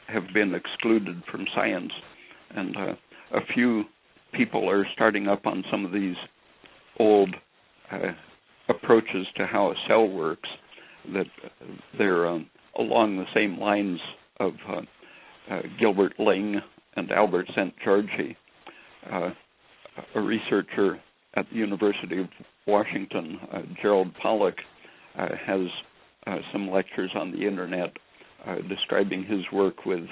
have been excluded from science, and a few people are starting up on some of these old approaches to how a cell works, that they're along the same lines of Gilbert Ling and Albert St. Georgi. A researcher at the University of Washington, Gerald Pollack, has some lectures on the Internet describing his work with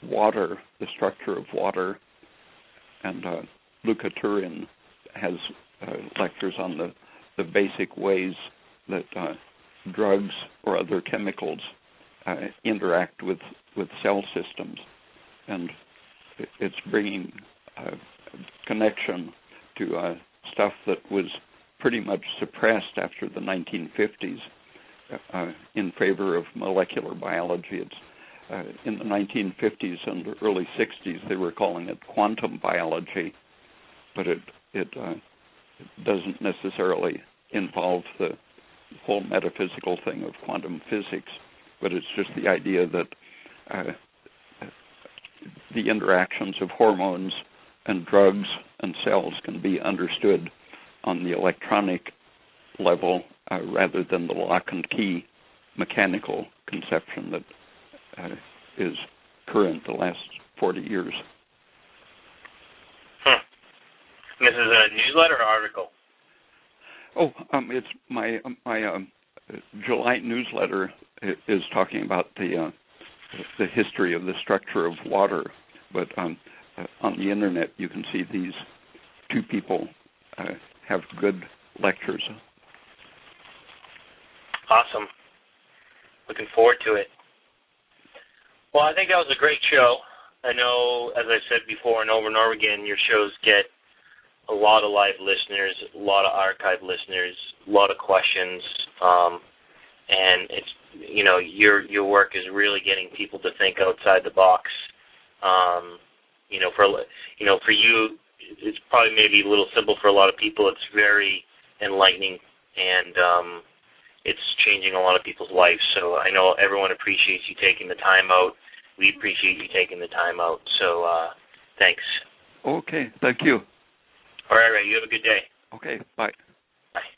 water, the structure of water, and Luca Turin has lectures on the basic ways that drugs or other chemicals interact with cell systems, and it's bringing connection to stuff that was pretty much suppressed after the 1950s in favor of molecular biology. It's in the 1950s and early 60s they were calling it quantum biology, but it doesn't necessarily involve the whole metaphysical thing of quantum physics, but it's just the idea that the interactions of hormones and drugs and cells can be understood on the electronic level rather than the lock and key mechanical conception that is current the last 40 years. This is a newsletter or article? Oh, it's my July newsletter is talking about the history of the structure of water, but on the Internet you can see these two people have good lectures. Awesome. Looking forward to it. Well, I think that was a great show. I know, as I've said before and over again, your shows get a lot of live listeners, a lot of archive listeners, a lot of questions, and it's, you know, your work is really getting people to think outside the box. For you, it's probably maybe a little simple. For a lot of people, it's very enlightening, and it's changing a lot of people's lives. So I know everyone appreciates you taking the time out. We appreciate you taking the time out. So thanks. Okay, thank you. All right, Ray, you have a good day. Okay, bye. Bye.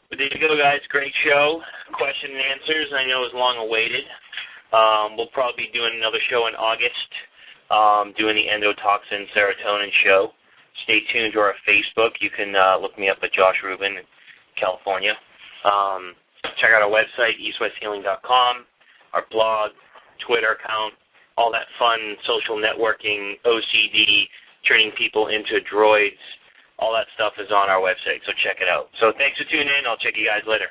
Well, there you go, guys. Great show. Question and answers. I know it was long awaited. We'll probably be doing another show in August, doing the endotoxin serotonin show. Stay tuned to our Facebook. You can look me up at Josh Rubin, California. Check out our website, eastwesthealing.com, our blog, Twitter account, all that fun social networking, OCD, turning people into droids. All that stuff is on our website, so check it out. So thanks for tuning in. I'll check you guys later.